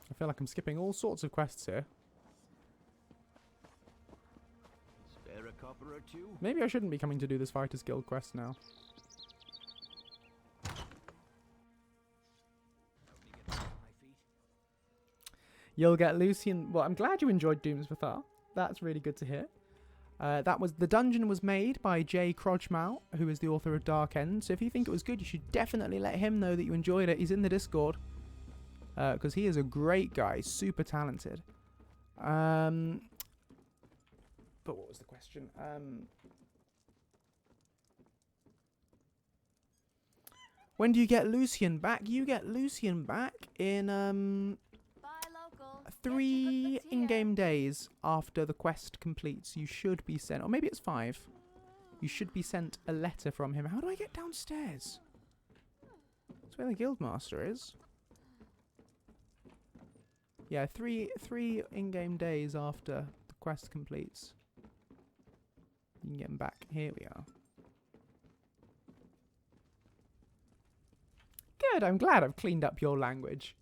I feel like I'm skipping all sorts of quests here. Spare a copper or two? Maybe I shouldn't be coming to do this Fighters Guild quest now. You'll get Lucien... Well, I'm glad you enjoyed Doomsbethar. That's really good to hear. The dungeon was made by Jay Krojmal, who is the author of Dark End. So if you think it was good, you should definitely let him know that you enjoyed it. He's in the Discord. Because he is a great guy, super talented. But what was the question? When do you get Lucien back? You get Lucien back in 3 in-game days after the quest completes. You should be sent, or maybe it's 5. You should be sent a letter from him. How do I get downstairs? That's where the Guildmaster is. Yeah, 3 in-game days after the quest completes. You can get him back. Here we are. Good, I'm glad I've cleaned up your language.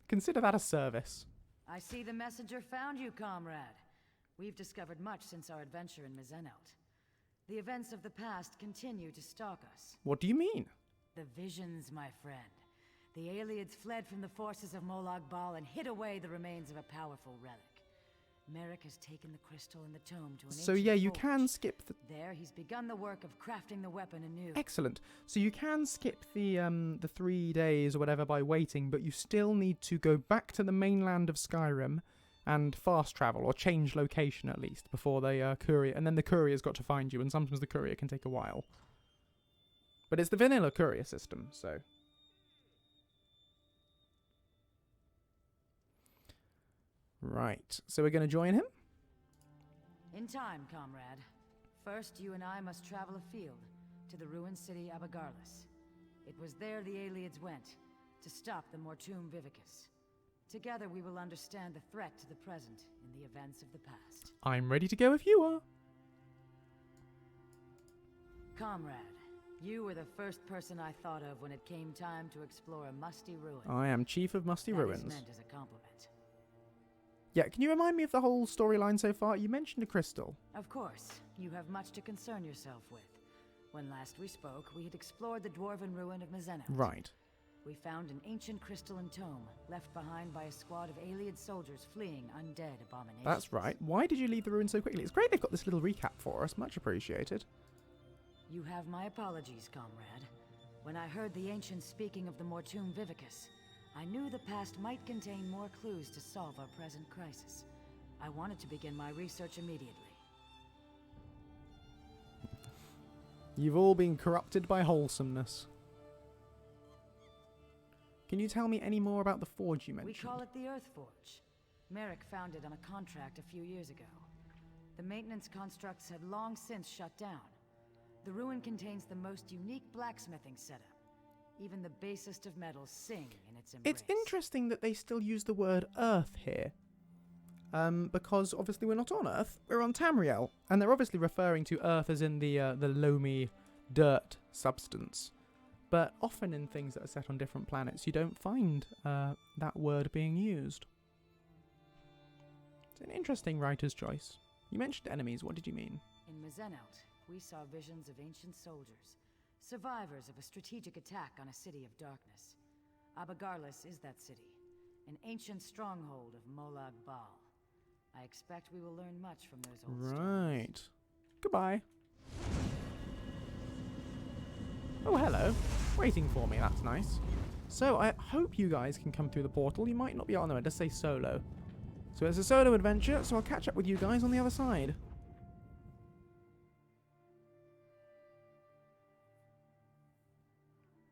Consider that a service. I see the messenger found you, comrade. We've discovered much since our adventure in Mizenout. The events of the past continue to stalk us. What do you mean? The visions, my friend. The Aelids fled from the forces of Molag Bal and hid away the remains of a powerful relic. Merrick has taken the crystal and the tome to an So ancient yeah, you forge. can skip the... There, he's begun the work of crafting the weapon anew. Excellent. So you can skip the 3 days or whatever by waiting, but you still need to go back to the mainland of Skyrim and fast travel, or change location at least, before the courier... And then the courier's got to find you, and sometimes the courier can take a while. But it's the vanilla courier system, so... Right, so we're going to join him? In time, comrade. First, you and I must travel afield, to the ruined city Abagarlis. It was there the Aelids went, to stop the Mortum Vivicus. Together we will understand the threat to the present in the events of the past. I'm ready to go if you are. Comrade, you were the first person I thought of when it came time to explore a musty ruin. I am Chief of Musty That Ruins. is meant as a compliment. Yeah, can you remind me of the whole storyline so far? You mentioned a crystal. Of course, you have much to concern yourself with. When last we spoke, we had explored the dwarven ruin of Mizenout. Right. We found an ancient crystalline tome, left behind by a squad of Aeliad soldiers fleeing undead abominations. That's right. Why did you leave the ruin so quickly? It's great they've got this little recap for us. Much appreciated. You have my apologies, comrade. When I heard the ancients speaking of the Mortum Vivicus, I knew the past might contain more clues to solve our present crisis. I wanted to begin my research immediately. You've all been corrupted by wholesomeness. Can you tell me any more about the forge you mentioned? We call it the Earth Forge. Merrick found it on a contract a few years ago. The maintenance constructs had long since shut down. The ruin contains the most unique blacksmithing setup. Even the basest of metals sing in its embrace. It's interesting that they still use the word Earth here. Because obviously we're not on Earth, we're on Tamriel. And they're obviously referring to Earth as in the loamy dirt substance. But often in things that are set on different planets, you don't find that word being used. It's an interesting writer's choice. You mentioned enemies, what did you mean? In Mazenelt, we saw visions of ancient soldiers, survivors of a strategic attack on a city of darkness. Abagarlis is that city, an ancient stronghold of Molag Bal. I expect we will learn much from those old stories. Right. Goodbye. Oh, hello. Waiting for me, that's nice. So, I hope you guys can come through the portal. You might not be on there, it does say solo. So it's a solo adventure, so I'll catch up with you guys on the other side.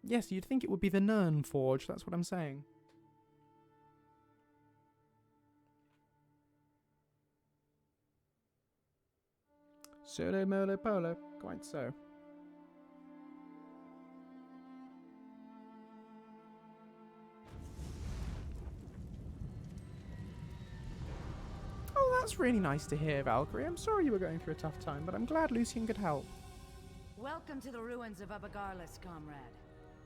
Yes, you'd think it would be the Nern Forge, that's what I'm saying. Solo molo polo, quite so. Oh, that's really nice to hear, Valkyrie. I'm sorry you were going through a tough time, but I'm glad Lucien could help. Welcome to the ruins of Abagarlis, comrade.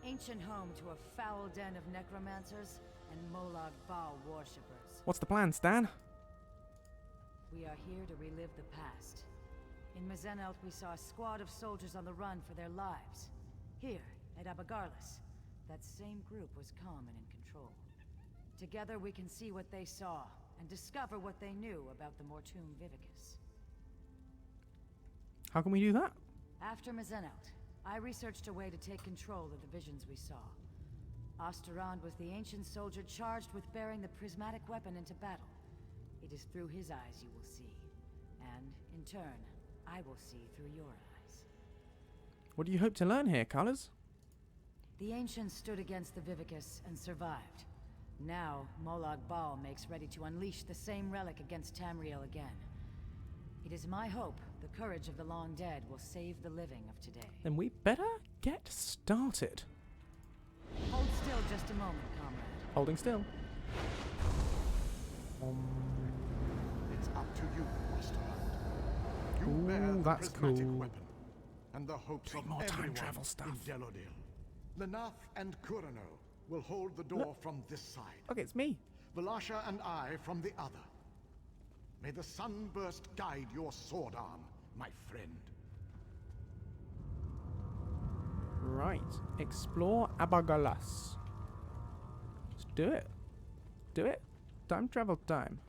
Ancient home to a foul den of necromancers and Molag Bal worshippers. What's the plan, Stan? We are here to relive the past. In Mazenelt, we saw a squad of soldiers on the run for their lives. Here, at Abagarlis, that same group was calm and in control. Together we can see what they saw, and discover what they knew about the Mortum Vivicus. How can we do that? After Mazenelt, I researched a way to take control of the visions we saw. Osterand was the ancient soldier charged with bearing the prismatic weapon into battle. It is through his eyes you will see. And, in turn, I will see through your eyes. What do you hope to learn here, Colours? The ancients stood against the Vivicus and survived. Now, Molag Bal makes ready to unleash the same relic against Tamriel again. It is my hope the courage of the long dead will save the living of today. Then we better get started. Hold still just a moment, comrade. Holding still. It's up to you, Osterland. You bear the that's prismatic cool. weapon, and the hopes Doing of more time everyone travel stuff. in Delodil. Lenaf and Kurano will hold the door from this side. Okay, it's me. Valasha and I from the other. May the sunburst guide your sword arm, my friend. Right. Explore Abagarlis. Let's do it. Do it. Time travel time.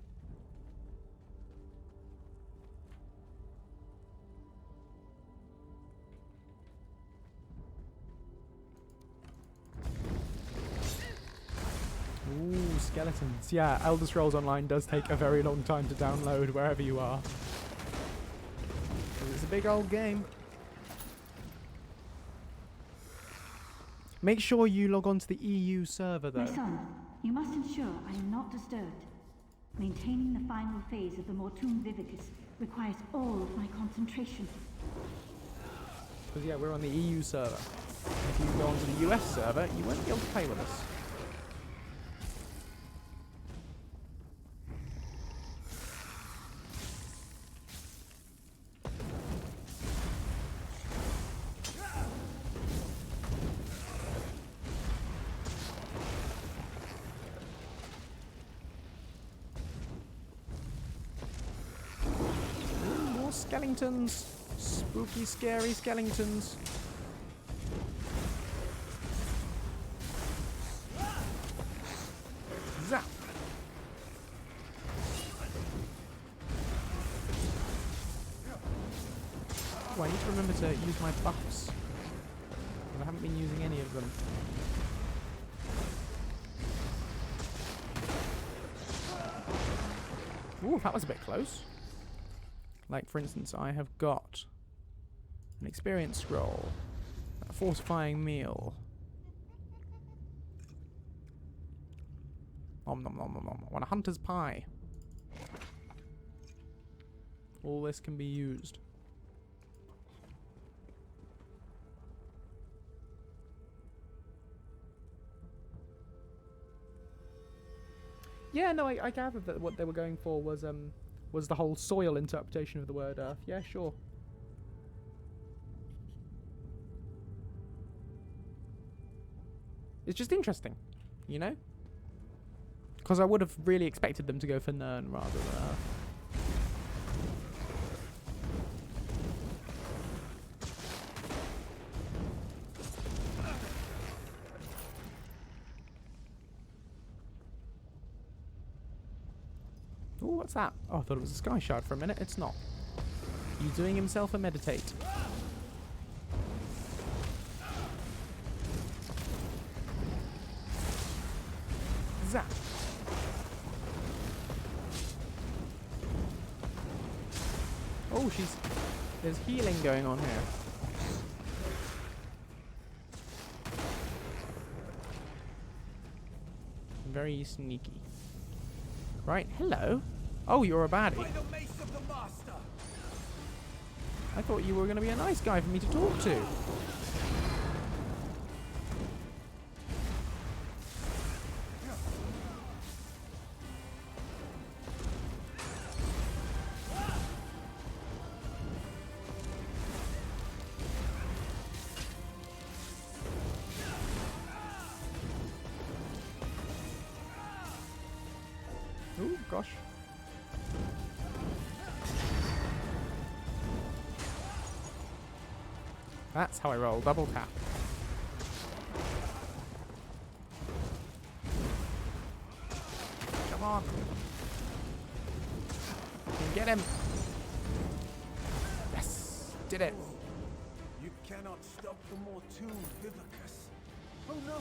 Ooh, skeletons. Yeah, Elder Scrolls Online does take a very long time to download wherever you are. It's a big old game. Make sure you log on to the EU server though. My son, you must ensure I am not disturbed. Maintaining the final phase of the Mortum Vivicus requires all of my concentration. Because yeah, we're on the EU server. If you go onto the US server, you won't be able to play with us. Skeletons. Spooky, scary skeletons. Zap. Oh, I need to remember to use my buffs. I haven't been using any of them. Ooh, that was a bit close. Like, for instance, I have got an experience scroll, a fortifying meal. Nom nom nom nom nom. I want a hunter's pie. All this can be used. Yeah, no, I gathered that what they were going for was the whole soil interpretation of the word earth. Yeah, sure. It's just interesting, you know? Because I would have really expected them to go for Nern rather than earth. Ooh, what's that? Oh, I thought it was a sky shard for a minute. It's not. You doing himself a meditate. Zap. Oh, there's healing going on here. Very sneaky. Right, hello. Oh, you're a baddie. I thought you were going to be a nice guy for me to talk to. Ooh, gosh. That's how I roll. Double tap. Come on. You can get him. Yes. Did it. You cannot stop the Mortoon Vivicus. Oh no!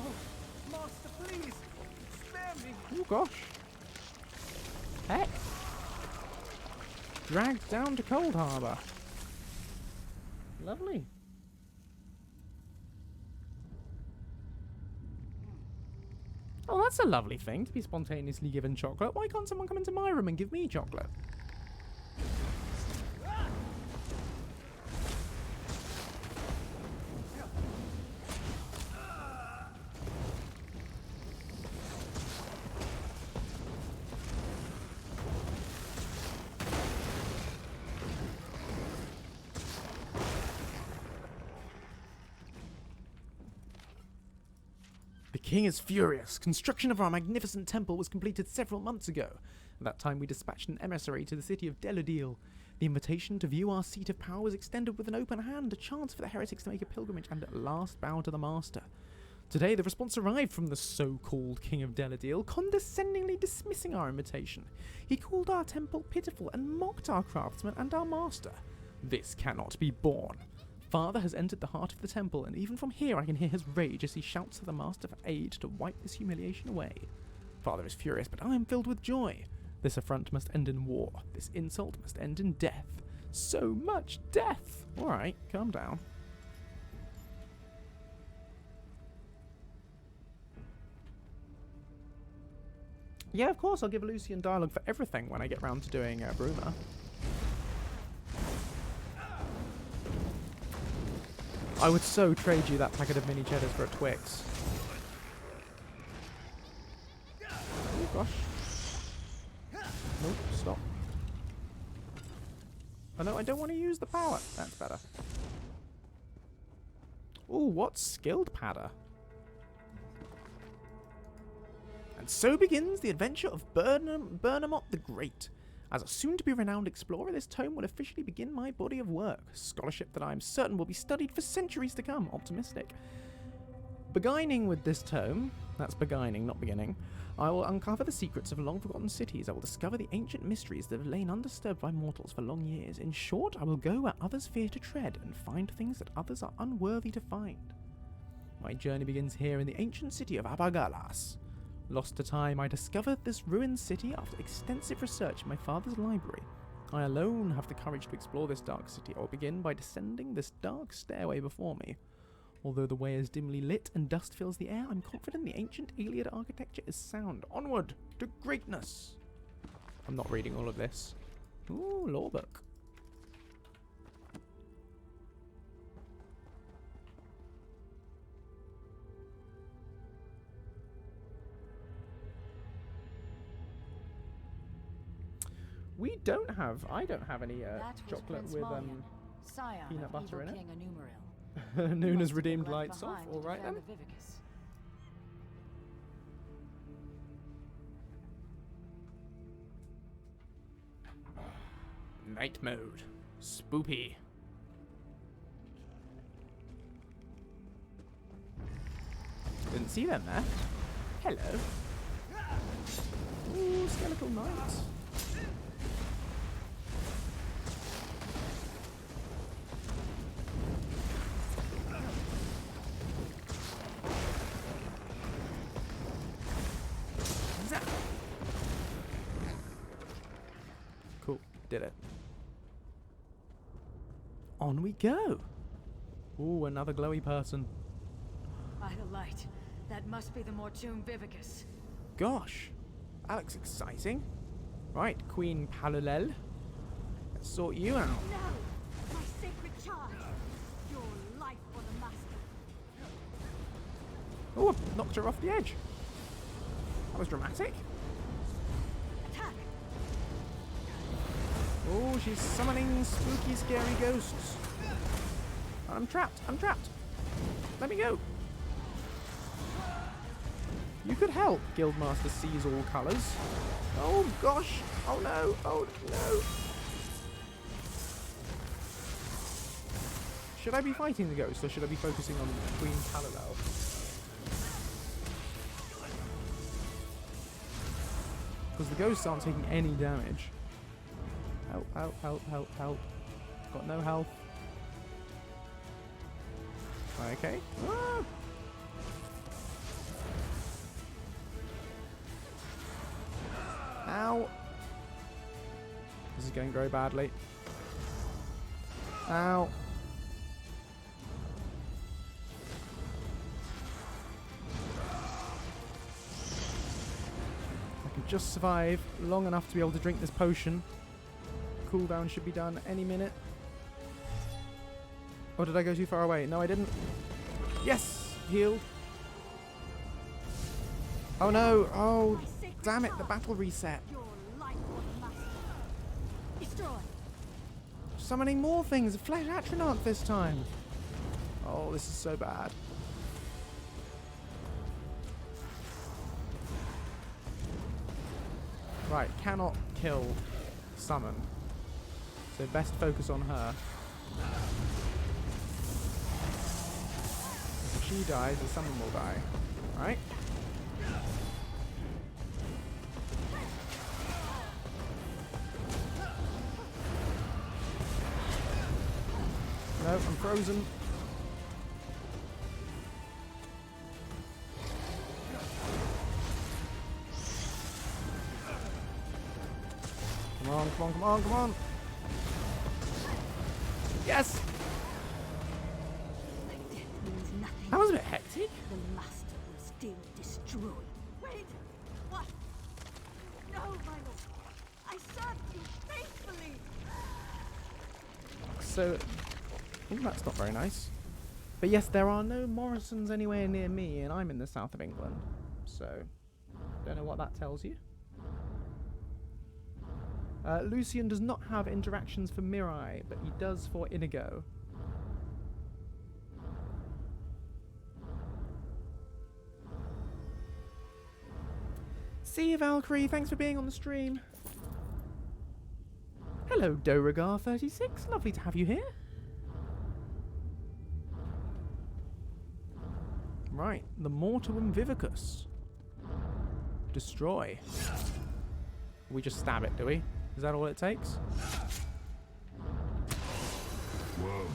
Master, please! Spare me! Oh gosh. Heck. Dragged down to Cold Harbor. Lovely. Oh, that's a lovely thing to be spontaneously given chocolate. Why can't someone come into my room and give me chocolate? The king is furious. Construction of our magnificent temple was completed several months ago. At that time we dispatched an emissary to the city of Deladil. The invitation to view our seat of power was extended with an open hand, a chance for the heretics to make a pilgrimage and at last bow to the master. Today the response arrived from the so-called king of Deladil, condescendingly dismissing our invitation. He called our temple pitiful and mocked our craftsmen and our master. This cannot be borne. Father has entered the heart of the temple, and even from here I can hear his rage as he shouts to the master for aid to wipe this humiliation away. Father is furious, but I am filled with joy. This affront must end in war. This insult must end in death. So much death! Alright, calm down. Yeah, of course, I'll give Lucien dialogue for everything when I get round to doing Bruma. I would so trade you that packet of mini cheddars for a Twix. Oh gosh. Nope, stop. Oh no, I don't want to use the power. That's better. Ooh, what's skilled padder? And so begins the adventure of Burnamot the Great. As a soon-to-be-renowned explorer, this tome will officially begin my body of work. Scholarship that I am certain will be studied for centuries to come. Optimistic. Beginning with this tome, that's beginning, not beginning, I will uncover the secrets of long-forgotten cities. I will discover the ancient mysteries that have lain undisturbed by mortals for long years. In short, I will go where others fear to tread and find things that others are unworthy to find. My journey begins here in the ancient city of Abargalas. Lost to time, I discovered this ruined city after extensive research in my father's library. I alone have the courage to explore this dark city. I will begin by descending this dark stairway before me. Although the way is dimly lit and dust fills the air, I'm confident the ancient Iliad architecture is sound. Onward to greatness! I'm not reading all of this. Ooh, law book. I don't have any chocolate with peanut butter in it. Nuna's redeemed lights off. All right then. Night mode. Spoopy. Didn't see them there. Hello. Ooh, skeletal knights. Cool, did it. On we go. Ooh, another glowy person. By the light, that must be the Mortoon Vivicus. Gosh, that looks exciting. Right, Queen Palulel. Let's sort you out. No! My sacred charge! Your life for the master! Oh, I knocked her off the edge. That was dramatic. Attack! Oh, she's summoning spooky, scary ghosts. I'm trapped. I'm trapped. Let me go. You could help. Guildmaster sees all colours. Oh gosh. Oh no. Oh no. Should I be fighting the ghost or should I be focusing on Queen Palulel? Because the ghosts aren't taking any damage. Help, help, help, help, help. Got no health. Okay. Ah! Ow. This is going very badly. Ow. I can just survive long enough to be able to drink this potion. Cooldown should be done any minute. Or did I go too far away? No, I didn't. Yes! Healed. Oh no! Oh, damn it, the battle reset. Your life for the master! Destroy! Summoning more things. Flesh Atronach this time. Oh, this is so bad. Right, cannot kill summon. So best focus on her. If she dies, the summon will die. Right? No, I'm frozen. Come on, come on, come on, come on. Yes! My death means nothing. That was a bit hectic. The master will still destroy. Wait! What? No, my lord! I served you faithfully! So, ooh, that's not very nice. But yes, there are no Morrisons anywhere near me, and I'm in the south of England. So, don't know what that tells you. Lucien does not have interactions for Mirai, but he does for Inigo. See you, Valkyrie. Thanks for being on the stream. Hello, Doragar36. Lovely to have you here. Right, the Mortuum Vivicus. Destroy. We just stab it, do we? Is that all it takes? Well,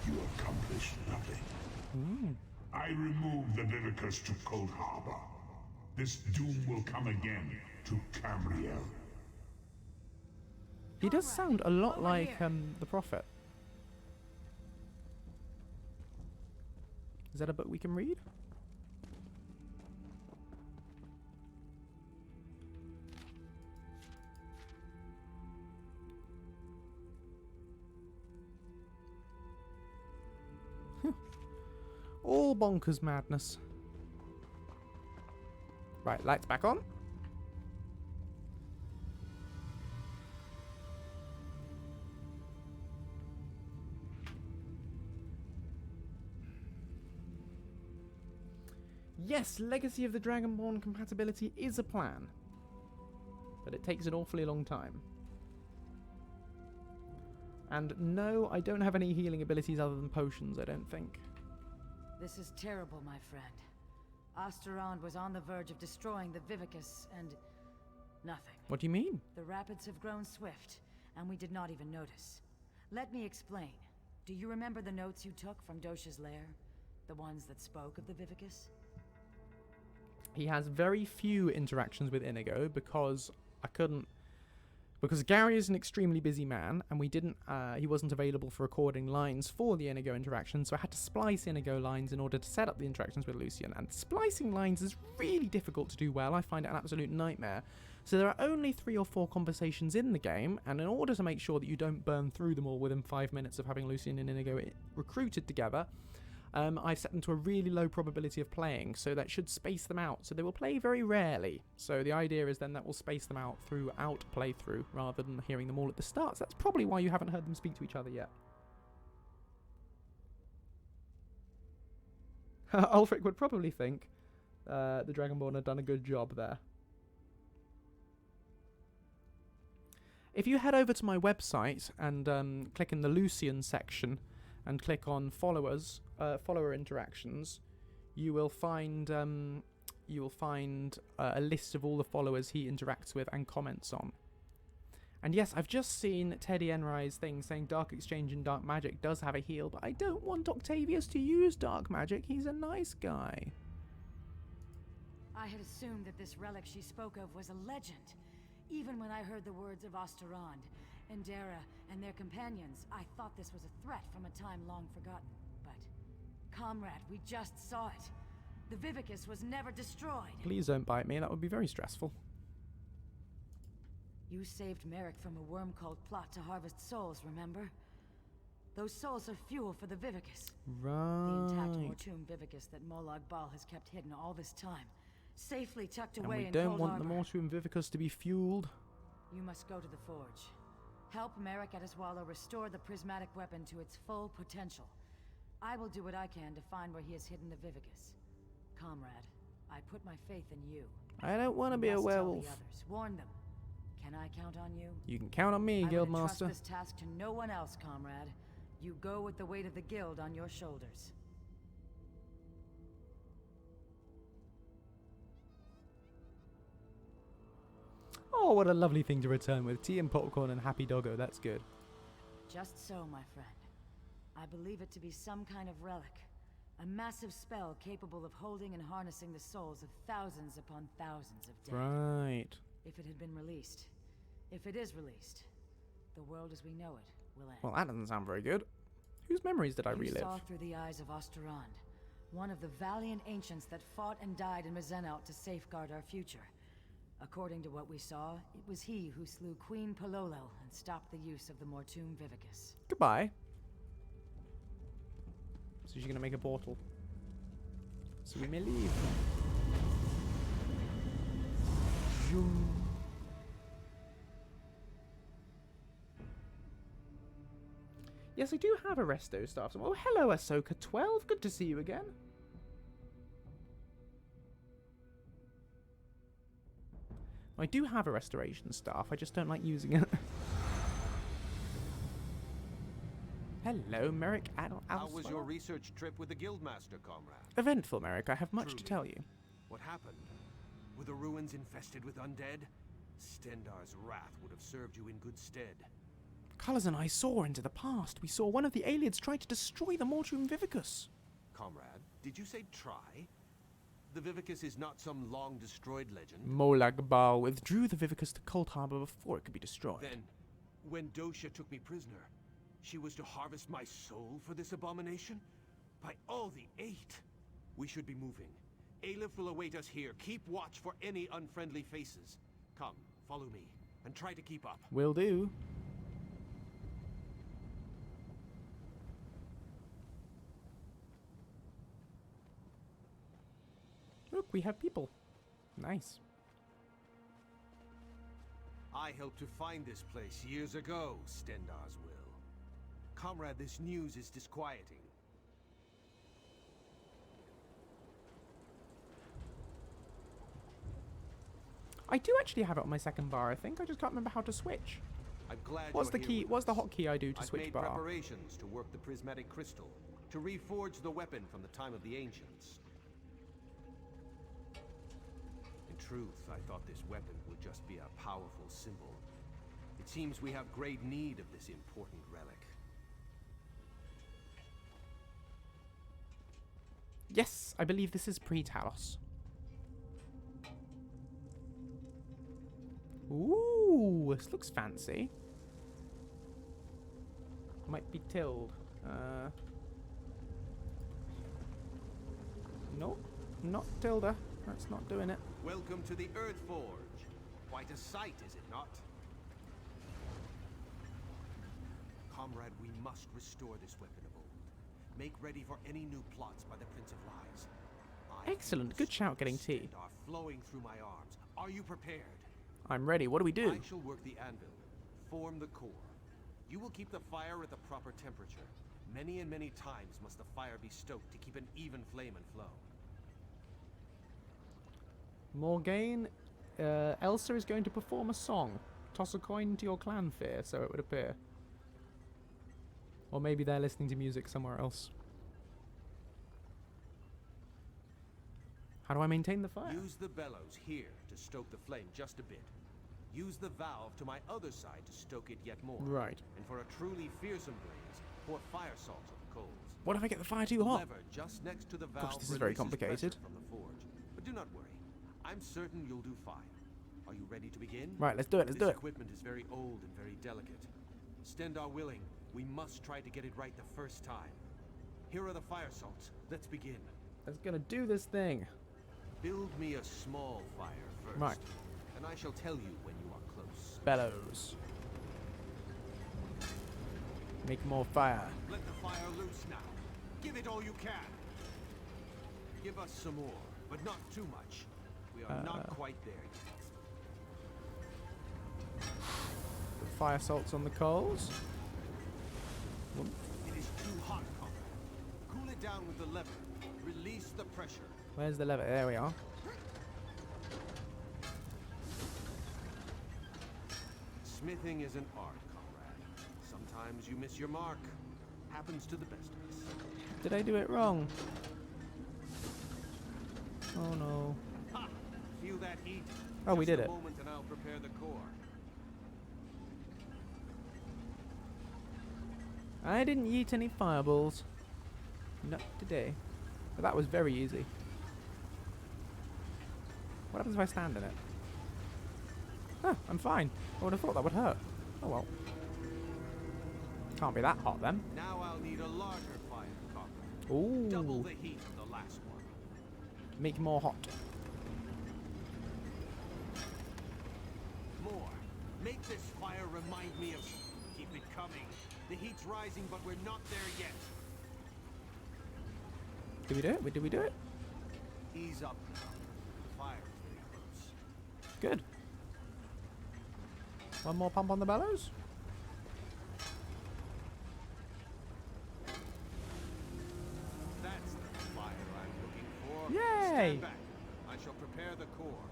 you accomplished nothing. I removed the Vivicus to Cold Harbor. This doom will come again to Cambriel. He does sound a lot like the Prophet. Is that a book we can read? All bonkers madness. Right, lights back on. Yes, Legacy of the Dragonborn compatibility is a plan. But it takes an awfully long time. And no, I don't have any healing abilities other than potions, I don't think. This is terrible, my friend. Osterond was on the verge of destroying the Vivicus, and nothing. What do you mean? The rapids have grown swift, and we did not even notice. Let me explain. Do you remember the notes you took from Dosha's lair? The ones that spoke of the Vivicus? He has very few interactions with Inigo because Gary is an extremely busy man, and he wasn't available for recording lines for the Inigo interaction, so I had to splice Inigo lines in order to set up the interactions with Lucien. And splicing lines is really difficult to do well. I find it an absolute nightmare. So there are only 3 or 4 conversations in the game, and in order to make sure that you don't burn through them all within 5 minutes of having Lucien and Inigo recruited together, I've set them to a really low probability of playing, so that should space them out. So they will play very rarely. So the idea is then that will space them out throughout playthrough, rather than hearing them all at the start. So that's probably why you haven't heard them speak to each other yet. Ulfric would probably think the Dragonborn had done a good job there. If you head over to my website and click in the Lucien section, and click on follower interactions, you will find a list of all the followers he interacts with and comments on. And yes, I've just seen Teddy Enri's thing saying Dark Exchange and Dark Magic does have a heal, but I don't want Octavius to use Dark Magic. He's a nice guy. I had assumed that this relic she spoke of was a legend. Even when I heard the words of Osterond, Endera, and their companions, I thought this was a threat from a time long forgotten. But, comrade, we just saw it. The Vivicus was never destroyed. Please don't bite me, that would be very stressful. You saved Merrick from a worm called Plot to harvest souls, remember? Those souls are fuel for the Vivicus. Right. The intact Mortum Vivicus that Molag Bal has kept hidden all this time. Safely tucked away in And we don't Cold want Harbor. the Mortum Vivicus to be fueled. You must go to the Forge. Help Merrick Adeswalo restore the prismatic weapon to its full potential. I will do what I can to find where he has hidden the Vivicus. Comrade, I put my faith in you. I don't want to be a werewolf. Tell the others. Warn them. Can I count on you? You can count on me, I Guildmaster. would entrust this task to no one else, comrade. You go with the weight of the guild on your shoulders. Oh, what a lovely thing to return with. Tea and popcorn and happy doggo, that's good. Just so, my friend. I believe it to be some kind of relic. A massive spell capable of holding and harnessing the souls of thousands upon thousands of dead. Right. If it had been released. If it is released. The world as we know it will end. Well, that doesn't sound very good. Whose memories did I relive? You saw through the eyes of Osterond. One of the valiant ancients that fought and died in Mizenout to safeguard our future. According to what we saw, it was he who slew Queen Pololo and stopped the use of the Mortum Vivicus. Goodbye. So she's going to make a portal. So we may leave. Zoom. Yes, I do have a resto staff. Oh, hello, Ahsoka 12. Good to see you again. I do have a restoration staff, I just don't like using it. Hello, Merrick How was your research trip with the Guildmaster, comrade? Eventful, Merrick. I have much to Truly. tell you. What happened? Were the ruins infested with undead? Stendar's wrath would have served you in good stead. Cullis and I saw into the past. We saw one of the aliens try to destroy the Mortum Vivicus. Comrade, did you say try? The Vivicus is not some long-destroyed legend. Molag Bal withdrew the Vivicus to Cold Harbor before it could be destroyed. Then, when Dosha took me prisoner, she was to harvest my soul for this abomination? By all the 8! We should be moving. Aleph will await us here. Keep watch for any unfriendly faces. Come, follow me, and try to keep up. Will do. we have people. Nice. I helped to find this place years ago, Stendar's will. Comrade, this news is disquieting. I do actually have it on my second bar, I think. I just can't remember how to switch. I'm glad What's the you're key? here with What's the us. hotkey I do to I've switch made bar? preparations to work the prismatic crystal, to reforge the weapon from the time of the ancients. In truth, I thought this weapon would just be a powerful symbol. It seems we have great need of this important relic. Yes, I believe this is pre-Talos. Ooh, this looks fancy. Might be tilled. Nope, not Tilda. That's not doing it. Welcome to the Earth Forge. Quite a sight, is it not? Comrade, we must restore this weapon of old. Make ready for any new plots by the Prince of Lies. Excellent. Good shout getting tea. Are flowing through my arms. Are you prepared? I'm ready. What do we do? I shall work the anvil. Form the core. You will keep the fire at the proper temperature. Many and many times must the fire be stoked to keep an even flame and flow. Morgaine, Elsa is going to perform a song. Toss a coin to your clan fear, so it would appear. Or maybe they're listening to music somewhere else. How do I maintain the fire? Use the bellows here to stoke the flame just a bit. Use the valve to my other side to stoke it yet more. Right. And for a truly fearsome blaze, pour fire salt on the coals. What if I get the fire too hot? Lever just next to the valve. Gosh, this is very releases complicated. pressure from the forge. But do not worry. I'm certain you'll do fine. Are you ready to begin? Right, let's do it. Let's do This it. equipment is very old and very delicate. Stendar willing, we must try to get it right the first time. Here are the fire salts. Let's begin. Let's gonna do this thing. Build me a small fire first. Right. And I shall tell you when you are close. Bellows. Make more fire. Let the fire loose now. Give it all you can. Give us some more, but not too much. We are not quite there yet. Put fire salts on the coals. It is too hot, comrade. Cool it down with the lever. Release the pressure. Where's the lever? There we are. Smithing is an art, comrade. Sometimes you miss your mark. Happens to the best of us. Did I do it wrong? Oh no. Ha! Feel that heat? Oh, we Just did a it. moment and I'll prepare the core. I didn't yeet any fireballs. Not today. But that was very easy. What happens if I stand in it? Huh, I'm fine. I would have thought that would hurt. Oh well. Can't be that hot then. Now I'll need a larger fire, comrade. Ooh. Double the heat of the last one. Make more hot. More. Make this fire remind me of... Keep it coming. The heat's rising, but we're not there yet. Did we do it? Did we do it? Ease up now. The fire is very close. Good. One more pump on the bellows. That's the fire I'm looking for. Yay! Stand back. I shall prepare the core.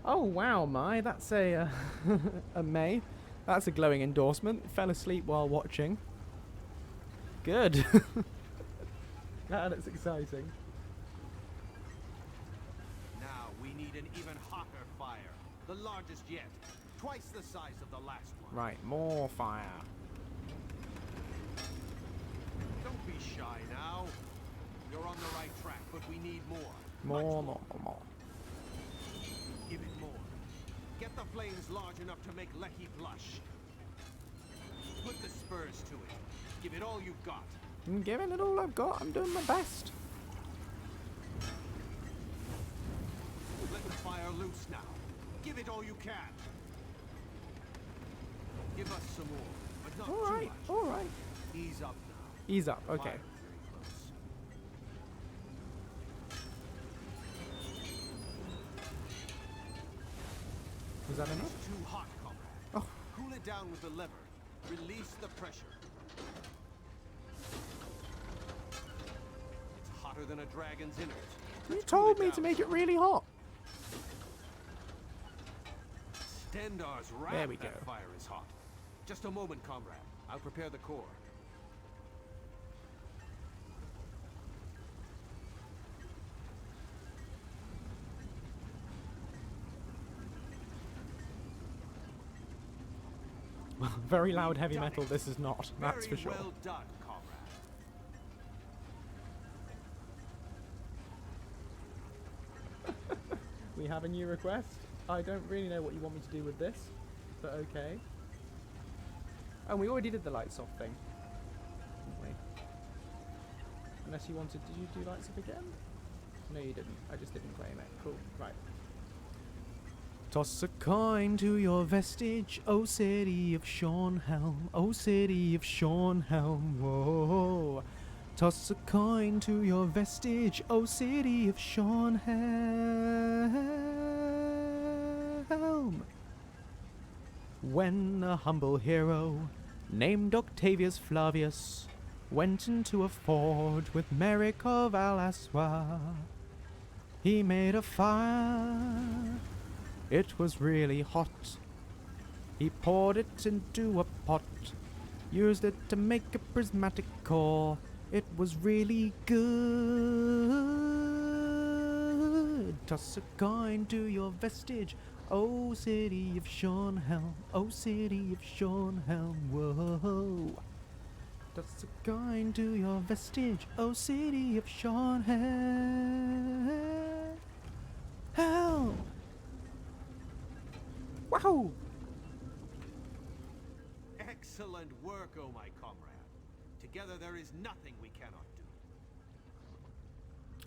Oh wow, my, that's a a May. That's a glowing endorsement. Fell asleep while watching. Good. God, it's exciting. Now we need an even hotter fire. The largest yet. Twice the size of the last one. Right, more fire. Don't be shy now. You're on the right track, but we need more. More. Give it more. Get the flames large enough to make Lecky blush. Put the spurs to it. Give it all you've got. I'm giving it all I've got. I'm doing my best. Let the fire loose now. Give it all you can. Give us some more, but not too much. All right. Ease up now. Ease up. Okay. Fire is very close. Is that enough? It's too hot, comrade. Oh. Cool it down with the lever. Release the pressure. It's hotter than a dragon's innards. You Let's cool told it me down. to make it really hot. Stendar's wrath There we that go. fire is hot. Just a moment, comrade. I'll prepare the core. Very loud heavy metal this is not, that's for Very sure. well done, comrade. We have a new request. I don't really know what you want me to do with this, but okay. Oh, we already did the lights off thing, didn't we? Unless you wanted, did you do lights off again? No, you didn't. I just didn't claim it. Cool, right. Toss a coin to your vestige, O city of Shornhelm, O city of Shornhelm, whoa. Toss a coin to your vestige, O city of Shornhelm. When a humble hero named Octavius Flavius went into a forge with Merrick of Alaswa, he made a fire. It was really hot. He poured it into a pot, used it to make a prismatic core. It was really good. Toss a coin to your vestige, O city of Shornhelm, O city of Shornhelm, whoa. Toss a coin to your vestige, O city of Shornhelm. Help! Wow! Excellent work, oh my comrade. Together there is nothing we cannot do.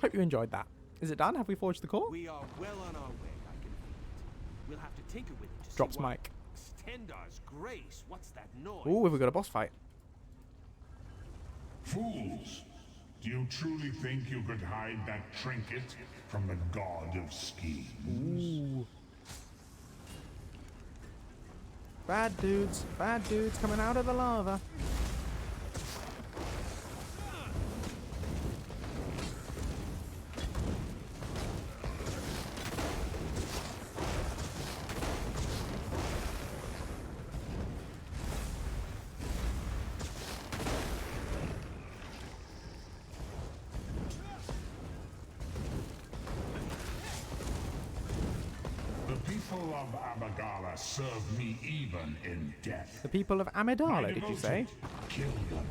Hope you enjoyed that. Is it done? Have we forged the core? We are well on our way, I can feel it. We'll have to tinker with it to Drops see what... mic. Stendar's grace, what's that noise? Ooh, have we got a boss fight? Fools! Do you truly think you could hide that trinket from the god of schemes? Ooh. Bad dudes coming out of the lava. The people of Abagala serve me even in death. The people of Amidala, My did you devoted, say? Kill them.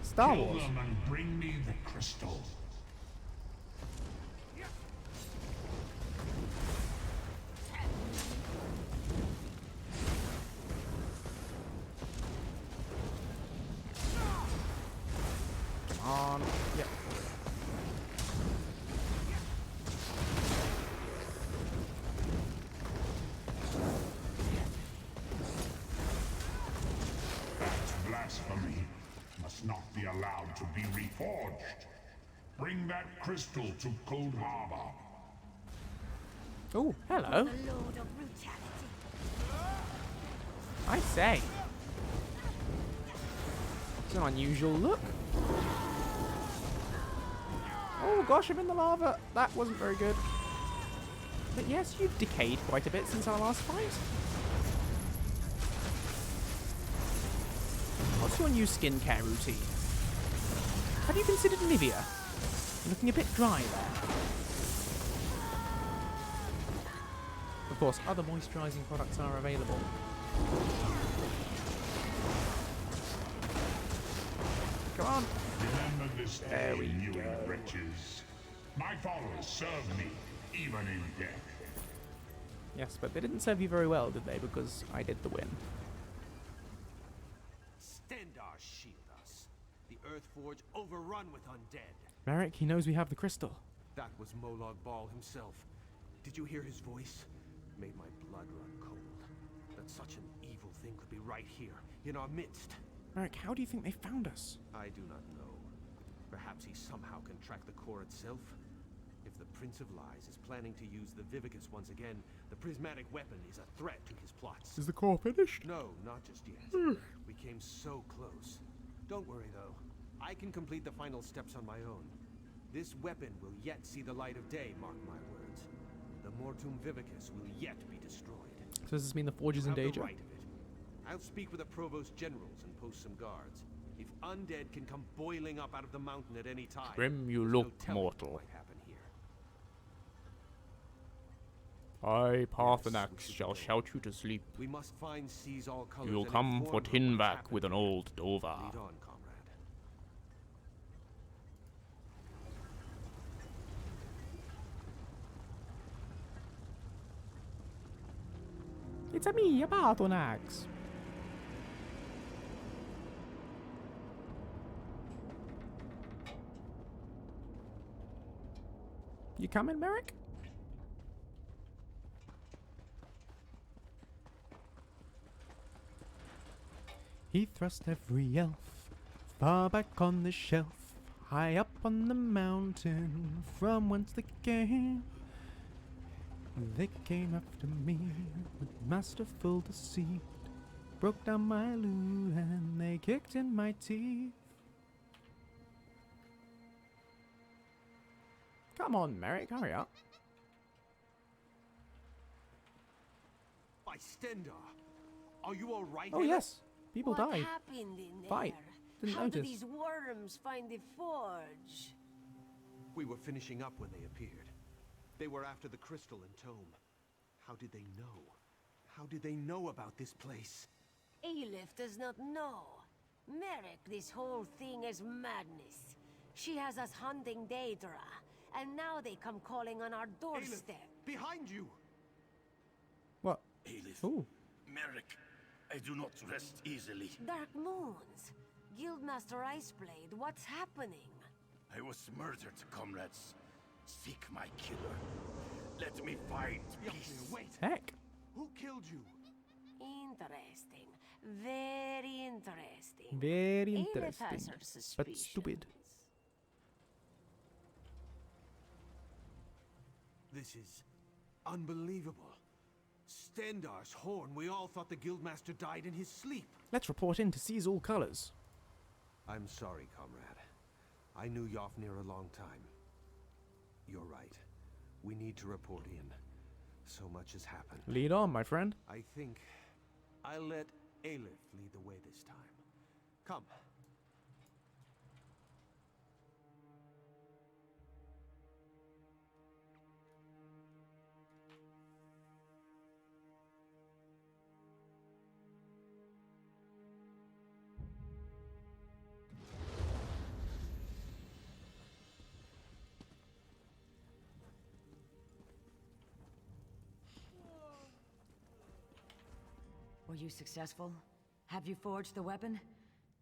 Star Kill Wars. them and bring me the crystal. Come on. Yep. That blasphemy must not be allowed to be reforged. Bring that crystal to Cold Harbor. Oh, hello. The Lord of Brutality. I say. It's an unusual look. Oh gosh, I'm in the lava. That wasn't very good. But yes, you've decayed quite a bit since our last fight. What's your new skincare routine? Have you considered Nivea? You're looking a bit dry there. Of course, other moisturising products are available. Come on. Remember this There day, we you go. wretches. My followers served me, even in death. Yes, but they didn't serve you very well, did they? Because I did the win. Stendar shield us. The Earthforge overrun with undead. Merrick, he knows we have the crystal. That was Molag Bal himself. Did you hear his voice? Made my blood run cold. That such an evil thing could be right here, in our midst. Merrick, how do you think they found us? I do not know. Perhaps he somehow can track the core itself. If the Prince of Lies is planning to use the Vivicus once again, the prismatic weapon is a threat to his plots. Is the core finished? No, not just yet. We came so close. Don't worry, though. I can complete the final steps on my own. This weapon will yet see the light of day, mark my words. The Mortum Vivicus will yet be destroyed. So does this mean the Forge is in danger? The right of it. I'll speak with the Provost Generals and post some guards. If undead can come boiling up out of the mountain at any time, Grim, you there's look no telling mortal. what might happen here. I, Parthenax, shall shout you to sleep. We must find seize all colors. You'll and come for inform her what's Tinback happened. with an old Dover. Lead on, comrade. It's a me, a Parthenax. You coming, Merrick? He thrust every elf far back on the shelf, high up on the mountain from whence they came. They came after me with masterful deceit, broke down my loot and they kicked in my teeth. Come on, Merrick, hurry up. By Stendar, are you all right? Oh yes, people What died. happened in Fight. there? Didn't How did notice. these worms find the forge? We were finishing up when they appeared. They were after the crystal and tome. How did they know? How did they know about this place? Aelif does not know. Merrick, this whole thing is madness. She has us hunting Daedra, and now they come calling on our doorstep. Aelif, behind you! What? Aelif. Ooh. Merrick, I do not rest easily. Dark Moons. Guildmaster Iceblade, what's happening? I was murdered, comrades. Seek my killer. Let me find peace. Wait! Heck. Who killed you? Interesting. Very interesting. Very Aelif has interesting, her but suspicions. stupid. This is unbelievable. Stendar's horn. We all thought the Guildmaster died in his sleep. Let's report in to seize all colours. I'm sorry, comrade. I knew Yofnir a long time. You're right. We need to report in. So much has happened. Lead on, my friend. I think I'll let Aelif lead the way this time. Come. Were you successful? Have you forged the weapon?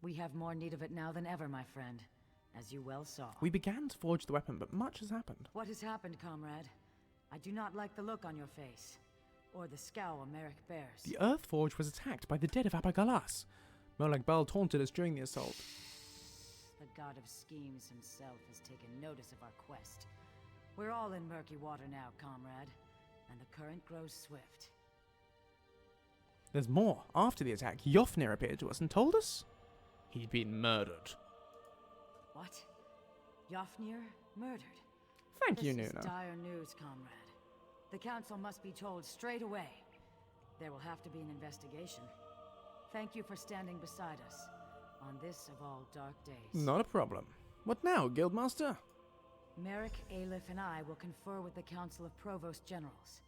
We have more need of it now than ever, my friend, as you well saw. We began to forge the weapon, but much has happened. What has happened, comrade? I do not like the look on your face, or the scowl Merrick bears. The Earth Forge was attacked by the dead of Abergalas. Molag Bal taunted us during the assault. The god of schemes himself has taken notice of our quest. We're all in murky water now, comrade, and the current grows swift. There's more. After the attack, Yofnir appeared to us and told us he'd been murdered. What? Yofnir murdered? Thank you, This is Nuna. dire news, comrade. The council must be told straight away. There will have to be an investigation. Thank you for standing beside us on this of all dark days. Not a problem. What now, Guildmaster? Merrick, Aelif, and I will confer with the Council of Provost Generals.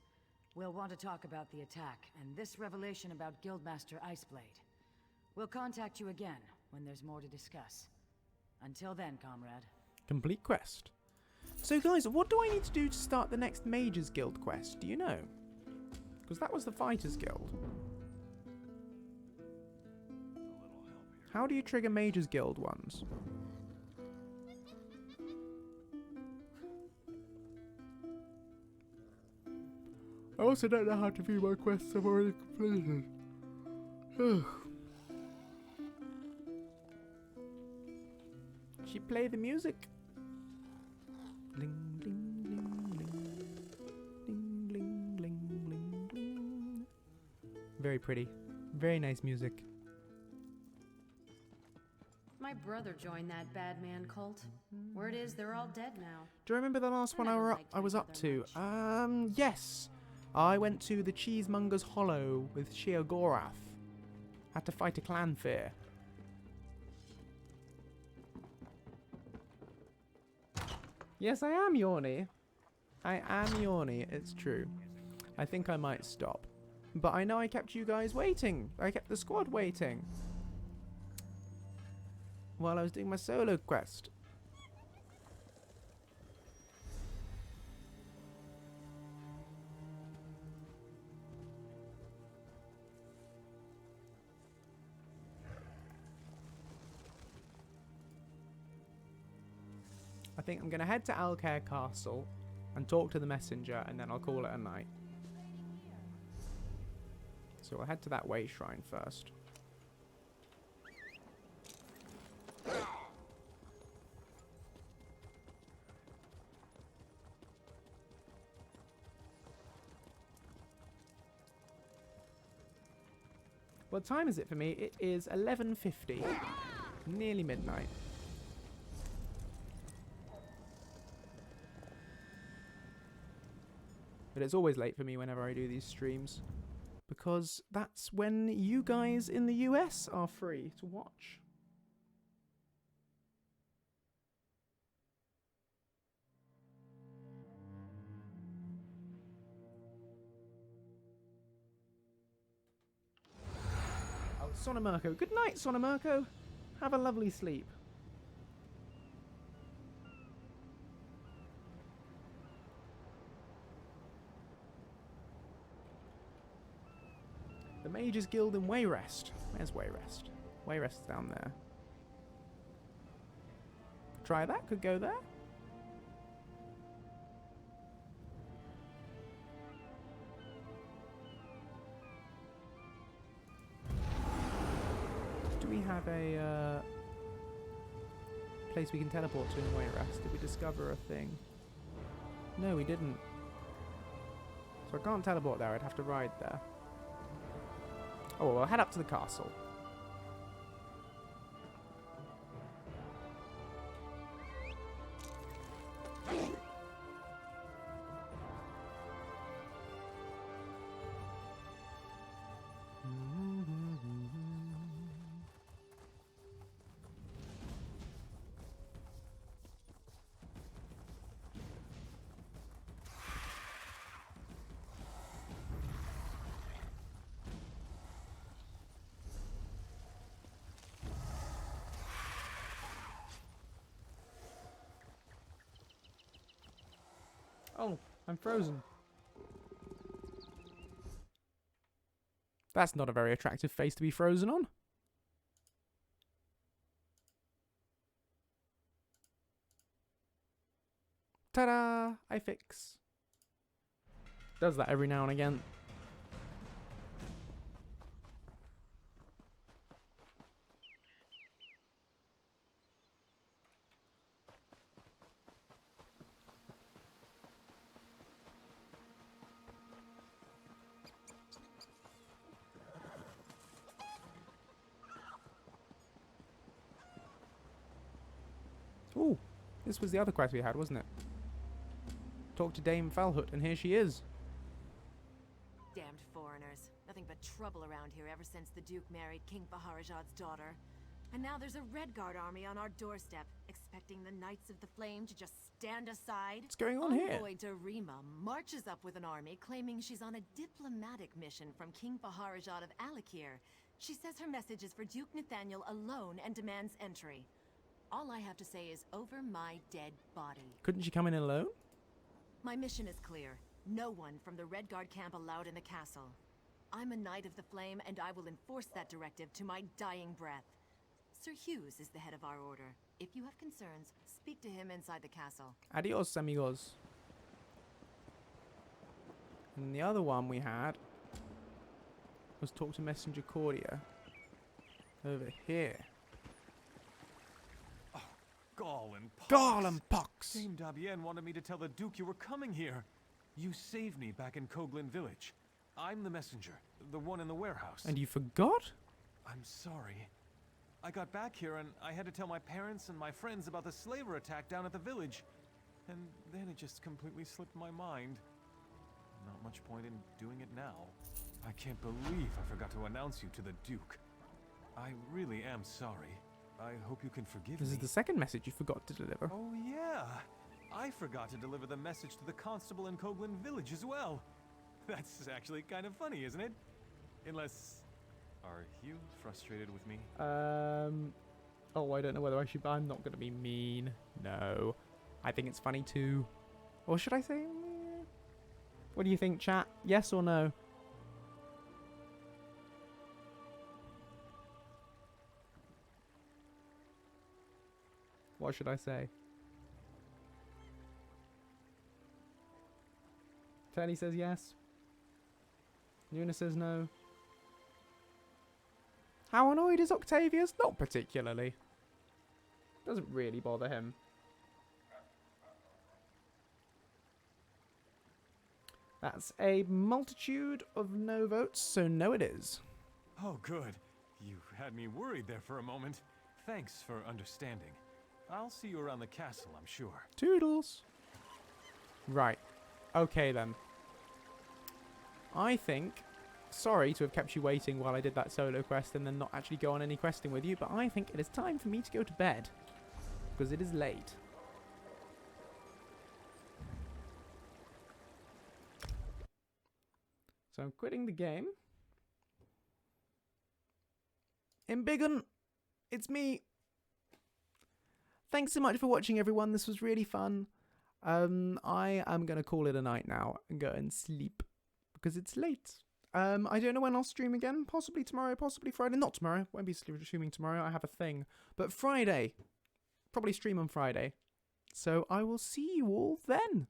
We'll want to talk about the attack and this revelation about Guildmaster Iceblade. We'll contact you again when there's more to discuss. Until then, comrade. Complete quest. So guys, what do I need to do to start the next Mages Guild quest? Do you know? Because that was the Fighters Guild. How do you trigger Mages Guild ones? I also don't know how to view my quests I've already completed. She play the music. Ding, ding, ding. Very pretty. Very nice music. My brother joined that bad man cult. Word is they're all dead now. Do you remember the last one I was up to? Yes. I went to the Cheesemonger's Hollow with Shia Gorath. Had to fight a clan fear. Yes, I am Yorny. I am Yorny, it's true. I think I might stop. But I know I kept you guys waiting. I kept the squad waiting. While I was doing my solo quest. I think I'm going to head to Alcair Castle and talk to the messenger, and then I'll call it a night. So I'll head to that way shrine first. What time is it for me? It is 11:50. Nearly midnight. But it's always late for me whenever I do these streams. Because that's when you guys in the US are free to watch. Oh, Sonomerco. Good night, Sonomerco. Have a lovely sleep. The Mages Guild in Wayrest. Where's Wayrest? Wayrest's down there. Try that, could go there. Do we have a place we can teleport to in Wayrest? Did we discover a thing? No, we didn't. So I can't teleport there, I'd have to ride there. Oh, well, we'll head up to the castle. Oh, I'm frozen. That's not a very attractive face to be frozen on. Ta-da! I fix. Does that every now and again. Ooh, this was the other quest we had, wasn't it? Talk to Dame Falhut, and here she is. Damned foreigners. Nothing but trouble around here ever since the Duke married King Faharajad's daughter. And now there's a Redguard army on our doorstep, expecting the Knights of the Flame to just stand aside. What's going on here? Envoy Darima marches up with an army claiming she's on a diplomatic mission from King Faharajad of Alakir. She says her message is for Duke Nathaniel alone and demands entry. All I have to say is over my dead body. Couldn't she come in alone? My mission is clear. No one from the Redguard camp allowed in the castle. I'm a Knight of the Flame, and I will enforce that directive to my dying breath. Sir Hughes is the head of our order. If you have concerns, speak to him inside the castle. Adios, amigos. And the other one we had was talk to Messenger Cordia. Over here. Gall and pox. Gall and pox! Dame Dabienne wanted me to tell the Duke you were coming here. You saved me back in Koglin village. I'm the messenger, the one in the warehouse. And you forgot? I'm sorry. I got back here and I had to tell my parents and my friends about the slaver attack down at the village. And then it just completely slipped my mind. Not much point in doing it now. I can't believe I forgot to announce you to the Duke. I really am sorry. I hope you can forgive me. This is the second message you forgot to deliver. Oh yeah! I forgot to deliver the message to the constable in Coghlan Village as well. That's actually kind of funny, isn't it? Unless... Are you frustrated with me? Oh, I don't know whether I should... I'm not going to be mean. No. I think it's funny too. Or should I say... What do you think, chat? Yes or no? What should I say? Teddy says yes. Yuna says no. How annoyed is Octavius? Not particularly. Doesn't really bother him. That's a multitude of no votes, so no it is. Oh, good. You had me worried there for a moment. Thanks for understanding. I'll see you around the castle, I'm sure. Toodles. Right. Okay, then. I think... Sorry to have kept you waiting while I did that solo quest and then not actually go on any questing with you, but I think it is time for me to go to bed. Because it is late. So I'm quitting the game. Embiggen, it's me. Thanks so much for watching, everyone. This was really fun. I am going to call it a night now and go and sleep because it's late. I don't know when I'll stream again. Possibly tomorrow, possibly Friday. Not tomorrow. Won't be streaming tomorrow. I have a thing. But Friday. Probably stream on Friday. So I will see you all then.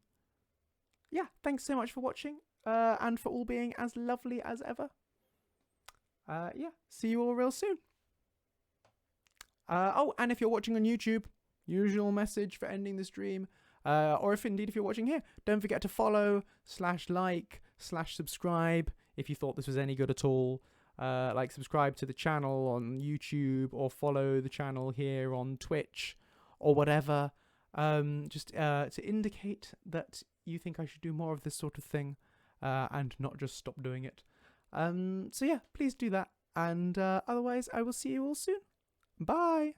Yeah, thanks so much for watching. And for all being as lovely as ever. Yeah, see you all real soon. Oh, and if you're watching on YouTube, usual message for ending the stream. Or if you're watching here, don't forget to follow, /like, /subscribe if you thought this was any good at all. Like subscribe to the channel on YouTube or follow the channel here on Twitch or whatever. Just to indicate that you think I should do more of this sort of thing and not just stop doing it. So yeah, please do that. And otherwise, I will see you all soon. Bye.